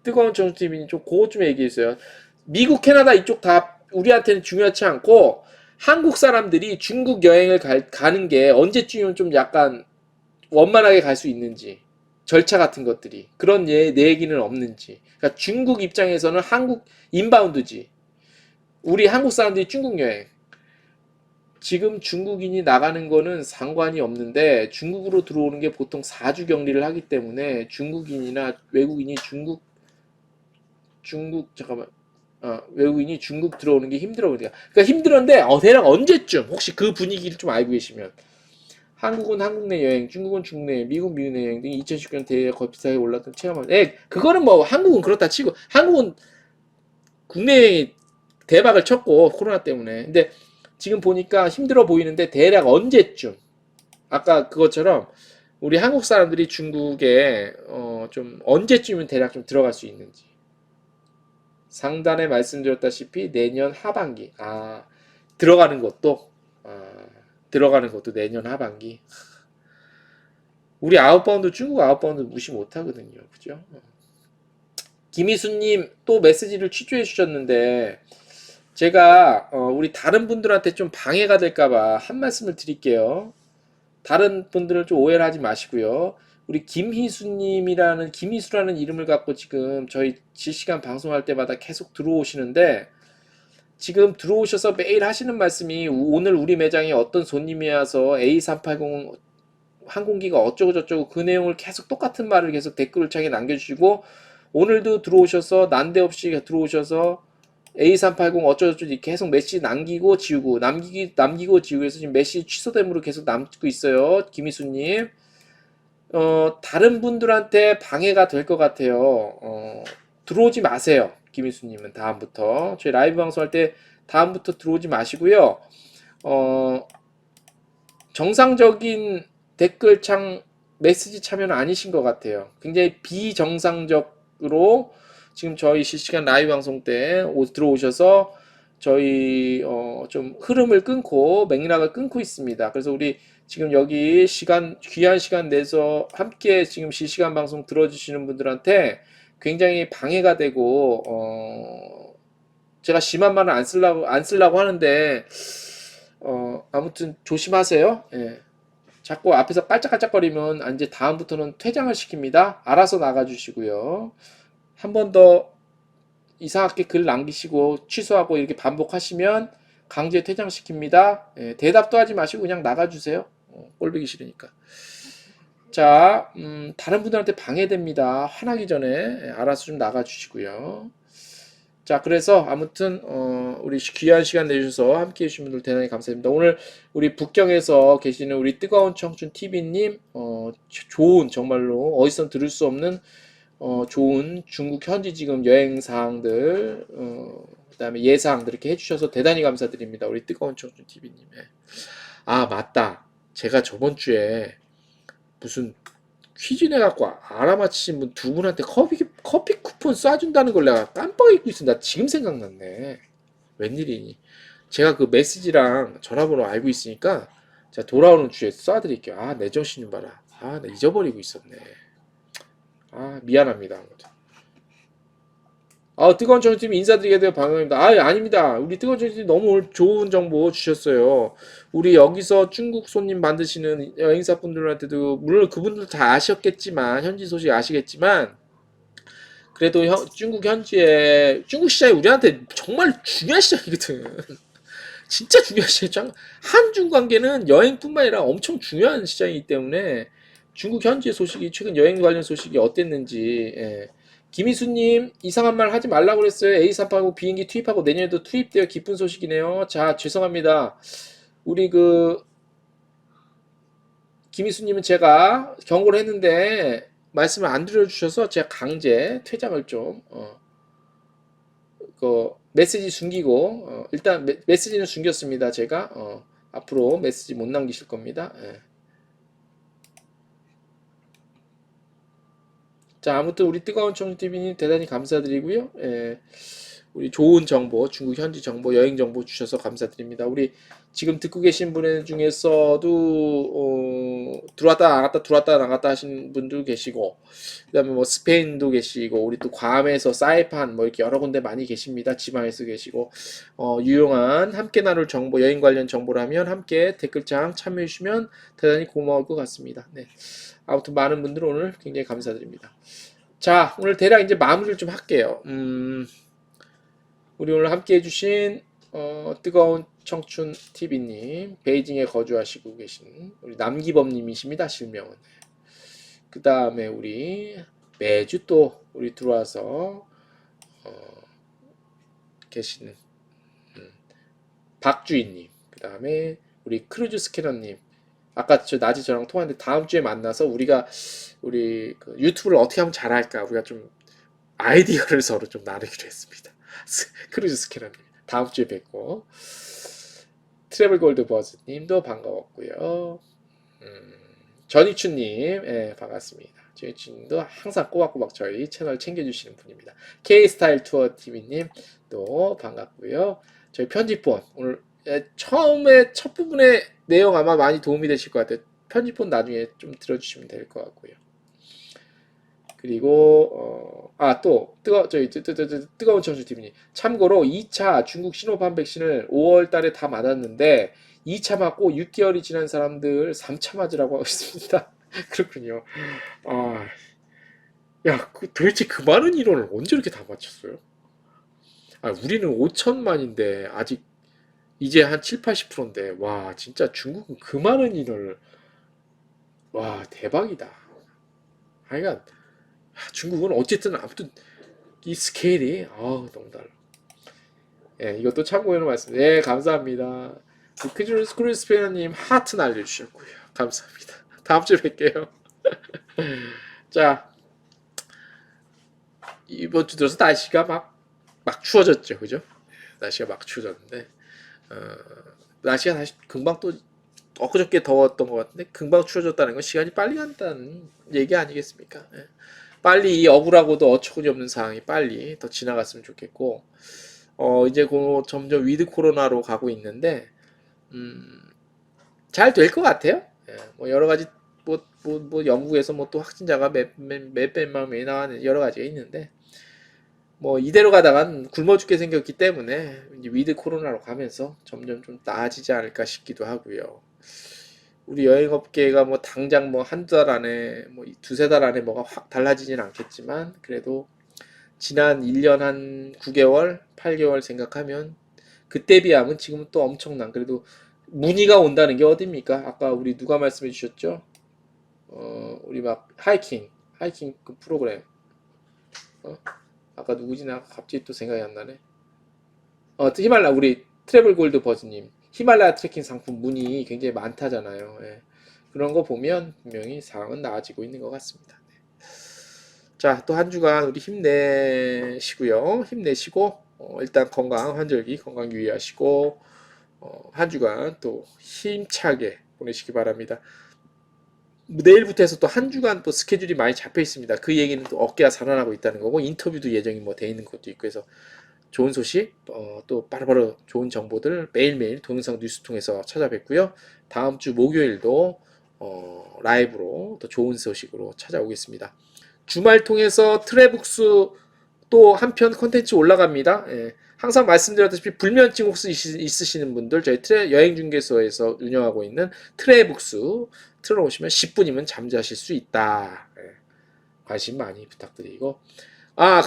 뜨거운 정치민이 좀 그것 좀 얘기해 주세요. 미국, 캐나다 이쪽 다 우리한테는 중요하지 않고 한국 사람들이 중국 여행을 가는 게 언제쯤이면 좀 약간 원만하게 갈 수 있는지, 절차 같은 것들이 그런 내 얘기는 없는지. 그러니까 중국 입장에서는 한국 인바운드지. 우리 한국 사람들이 중국 여행. 지금 중국인이 나가는 거는 상관이 없는데 중국으로 들어오는 게 보통 4주 격리를 하기 때문에 중국인이나 외국인이 잠깐만. 외국인이 중국 들어오는 게 힘들어. 그러니까 힘들었는데 대략 언제쯤 혹시 그 분위기를 좀 알고 계시면 한국은 한국 내 여행, 중국은 중국 내 여행, 미국 내 여행 등 2019년 대회 거의 비슷하게 올랐던 체험을. 그거는 뭐 한국은 그렇다 치고 한국은 국내 여행이 대박을 쳤고 코로나 때문에. 근데 지금 보니까 힘들어 보이는데 대략 언제쯤 아까 그것처럼 우리 한국 사람들이 중국에 좀 언제쯤은 대략 좀 들어갈 수 있는지. 상단에 말씀드렸다시피 내년 하반기. 들어가는 것도 들어가는 것도 내년 하반기. 우리 아웃바운드 중국 아웃바운드 무시 못하거든요. 그죠? 김희수님 또 메시지를 취조해 주셨는데 제가 우리 다른 분들한테 좀 방해가 될까봐 한 말씀을 드릴게요. 다른 분들을 좀 오해를 하지 마시고요. 우리 김희수라는 이름을 갖고 지금 저희 실시간 방송할 때마다 계속 들어오시는데 지금 들어오셔서 매일 하시는 말씀이 오늘 우리 매장에 어떤 손님이 와서 A380 항공기가 어쩌고 저쩌고 그 내용을 계속 똑같은 말을 계속 댓글 창에 남겨주시고 오늘도 들어오셔서 난데없이 들어오셔서 A380 어쩌고저쩌고 계속 메시지 남기고 지우고 남기고 지우고 해서 지금 메시지 취소됨으로 계속 남고 있어요. 김희수님. 다른 분들한테 방해가 될 것 같아요. 들어오지 마세요. 김희수님은 다음부터 저희 라이브 방송할 때 다음부터 들어오지 마시고요. 정상적인 댓글창 메시지 참여는 아니신 것 같아요. 굉장히 비정상적으로 지금 저희 실시간 라이브 방송 때 들어오셔서 저희 좀 흐름을 끊고 맥락을 끊고 있습니다. 그래서 우리 지금 여기 귀한 시간 내서 함께 지금 실시간 방송 들어주시는 분들한테 굉장히 방해가 되고 제가 심한 말은 안 쓰려고 하는데 아무튼 조심하세요. 예. 자꾸 앞에서 깔짝깔짝거리면 이제 다음부터는 퇴장을 시킵니다. 알아서 나가주시고요. 한 번 더 이상하게 글 남기시고 취소하고 이렇게 반복하시면 강제 퇴장시킵니다. 예, 대답도 하지 마시고 그냥 나가주세요. 꼴보기 싫으니까. 자, 다른 분들한테 방해됩니다. 화나기 전에 알아서 좀 나가주시고요. 자, 그래서 아무튼 우리 귀한 시간 내주셔서 함께 해주신 분들 대단히 감사드립니다. 오늘 우리 북경에서 계시는 우리 뜨거운 청춘 TV님 좋은 정말로 어디서 들을 수 없는 좋은 중국 현지 지금 여행 사항들 그다음에 예사항들 이렇게 해주셔서 대단히 감사드립니다. 우리 뜨거운 청춘 TV님. 맞다. 제가 저번 주에 무슨 퀴즈 내갖고 알아맞히신 분 두 분한테 커피 쿠폰 쏴준다는 걸 내가 깜빡 잊고 있어. 나 지금 생각났네. 웬일이니? 제가 그 메시지랑 전화번호 알고 있으니까 제가 돌아오는 주에 쏴드릴게요. 내 정신 좀 봐라. 나 잊어버리고 있었네. 미안합니다. 뜨거운 정치팀 인사드리게 되어 반갑습니다. 아닙니다. 우리 뜨거운 정치팀 너무 좋은 정보 주셨어요. 우리 여기서 중국 손님 만드시는 여행사분들한테도 물론 그분들 다 아셨겠지만 현지 소식 아시겠지만 그래도 중국 현지에 중국 시장이 우리한테 정말 중요한 시장이거든. 진짜 중요한 시장. 한중 관계는 여행뿐만 아니라 엄청 중요한 시장이기 때문에 중국 현지의 소식이 최근 여행 관련 소식이 어땠는지. 김희수님 이상한 말 하지 말라고 그랬어요. A380 비행기 투입하고 내년에도 투입되어 기쁜 소식이네요. 자, 죄송합니다. 우리 김희수님은 제가 경고를 했는데 말씀을 안 들어주셔서 제가 강제 퇴장을 좀 그 메시지 숨기고 일단 메시지는 숨겼습니다. 제가 앞으로 메시지 못 남기실 겁니다. 예. 자, 아무튼 우리 뜨거운 청주TV님 대단히 감사드리고요. 예. 우리 좋은 정보, 중국 현지 정보, 여행 정보 주셔서 감사드립니다. 우리 지금 듣고 계신 분 중에서도 들어왔다 나갔다 들어왔다 나갔다 하신 분도 계시고, 그다음에 뭐 스페인도 계시고, 우리 또 괌에서 사이판 뭐 이렇게 여러 군데 많이 계십니다. 지방에서 계시고, 유용한 함께 나눌 정보, 여행 관련 정보라면 함께 댓글창 참여해 주시면 대단히 고마울 것 같습니다. 네. 아무튼 많은 분들 오늘 굉장히 감사드립니다. 자, 오늘 대략 이제 마무리를 좀 할게요. 우리 오늘 함께 해주신 뜨거운 청춘 TV님, 베이징에 거주하시고 계신 우리 남기범님이십니다. 실명은. 그 다음에 우리 매주 또 우리 들어와서 계시는 박주인님, 그 다음에 우리 크루즈 스캐너님. 아까 낮에 저랑 통화했는데 다음 주에 만나서 우리 그 유튜브를 어떻게 하면 잘할까 우리가 좀 아이디어를 서로 좀 나누기로 했습니다. 크루즈 스캐너님 다음 주에 뵙고, 트래블 골드 버즈님도 반가웠고요. 전희춘님, 예, 반갑습니다. 전희춘님도 항상 꼬박꼬박 저희 채널 챙겨주시는 분입니다. K스타일 투어 TV님도 반갑고요. 저희 편집본 오늘 처음에 첫 부분의 내용 아마 많이 도움이 되실 것 같아요. 편집본 나중에 좀 들어주시면 될 것 같고요. 그리고 또 뜨거운 청춘 TV님, 참고로 2차 중국 시노팜 백신을 5월 달에 다 맞았는데 2차 맞고 6개월이 지난 사람들 3차 맞으라고 하고 있습니다. 그렇군요. 야, 도대체 그 많은 인원을 언제 이렇게 다 맞췄어요? 우리는 5천만인데 아직 이제 한 7, 80%인데 와, 진짜 중국은 그 많은 인원을, 와, 대박이다. 하여간 중국은 어쨌든 아무튼 이 스케일이 너무 달라. 예, 이것도 참고해놓은 말씀. 예, 감사합니다. 크루스페어님 하트 날려주셨고요. 감사합니다. 다음 주에 뵐게요. 자, 이번 주 들어서 날씨가 막 추워졌죠, 그죠? 날씨가 막 추워졌는데 날씨가 다시 금방 또 엊그저께 더웠던 것 같은데 금방 추워졌다는 건 시간이 빨리 간다는 얘기 아니겠습니까? 예. 빨리 이 억울하고도 어처구니 없는 상황이 빨리 더 지나갔으면 좋겠고, 이제 점점 위드 코로나로 가고 있는데 잘 될 것 같아요. 예, 뭐 여러 가지 뭐 영국에서 뭐 또 확진자가 몇백만 명이 나왔는 여러 가지가 있는데, 뭐 이대로 가다간 굶어 죽게 생겼기 때문에 이제 위드 코로나로 가면서 점점 좀 나아지지 않을까 싶기도 하고요. 우리 여행업계가 뭐 당장 뭐 한두 달 안에 뭐 두세 달 안에 뭐가 확 달라지진 않겠지만, 그래도 지난 1년 한 9개월, 8개월 생각하면 그때 비하면 지금은 또 엄청난, 그래도 문의가 온다는 게 어딥니까? 아까 우리 누가 말씀해 주셨죠? 우리 막 하이킹 그 프로그램. 아까 누구지? 나 갑자기 또 생각이 안 나네. 히말라야, 우리 트래블 골드 버즈님, 히말라야 트레킹 상품 문의 굉장히 많다잖아요. 예. 그런 거 보면 분명히 상황은 나아지고 있는 것 같습니다. 네. 자, 또 한 주간 우리 힘내시고요. 힘내시고 일단 건강 환절기 건강 유의하시고 한 주간 또 힘차게 보내시기 바랍니다. 내일부터 해서 또 한 주간 또 스케줄이 많이 잡혀 있습니다. 그 얘기는 또 어깨가 살아나고 있다는 거고, 인터뷰도 예정이 뭐 돼 있는 것도 있고 해서 좋은 소식, 또 바로바로 좋은 정보들 매일매일 동영상 뉴스 통해서 찾아뵙고요. 다음 주 목요일도 라이브로 또 좋은 소식으로 찾아오겠습니다. 주말 통해서 트래북스 또 한편 컨텐츠 올라갑니다. 예. 항상 말씀드렸다시피 불면증 혹시 있으시는 분들 저희 여행중개소에서 운영하고 있는 트래북스 틀어놓으시면 10분이면 잠자실 수 있다. 예. 관심 많이 부탁드리고,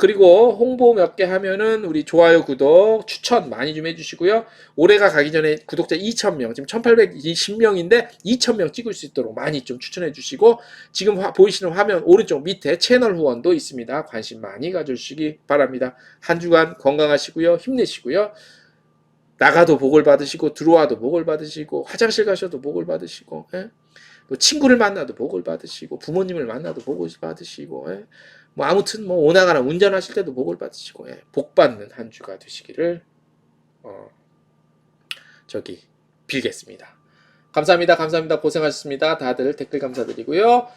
그리고 홍보 몇 개 하면은 우리 좋아요, 구독, 추천 많이 좀 해주시고요. 올해가 가기 전에 구독자 2,000명, 지금 1,820명인데 2,000명 찍을 수 있도록 많이 좀 추천해 주시고, 지금 보이시는 화면 오른쪽 밑에 채널 후원도 있습니다. 관심 많이 가져주시기 바랍니다. 한 주간 건강하시고요. 힘내시고요. 나가도 복을 받으시고 들어와도 복을 받으시고 화장실 가셔도 복을 받으시고, 예? 뭐 친구를 만나도 복을 받으시고 부모님을 만나도 복을 받으시고 예. 뭐 아무튼 뭐 오나가나 운전하실 때도 복을 받으시고 예. 복 받는 한 주가 되시기를 저기 빌겠습니다. 감사합니다. 감사합니다. 고생하셨습니다. 다들 댓글 감사드리고요.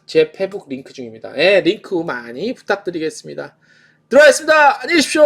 제 페북 링크 중입니다. 예, 링크 많이 부탁드리겠습니다. 들어가겠습니다. 안녕히 계십시오.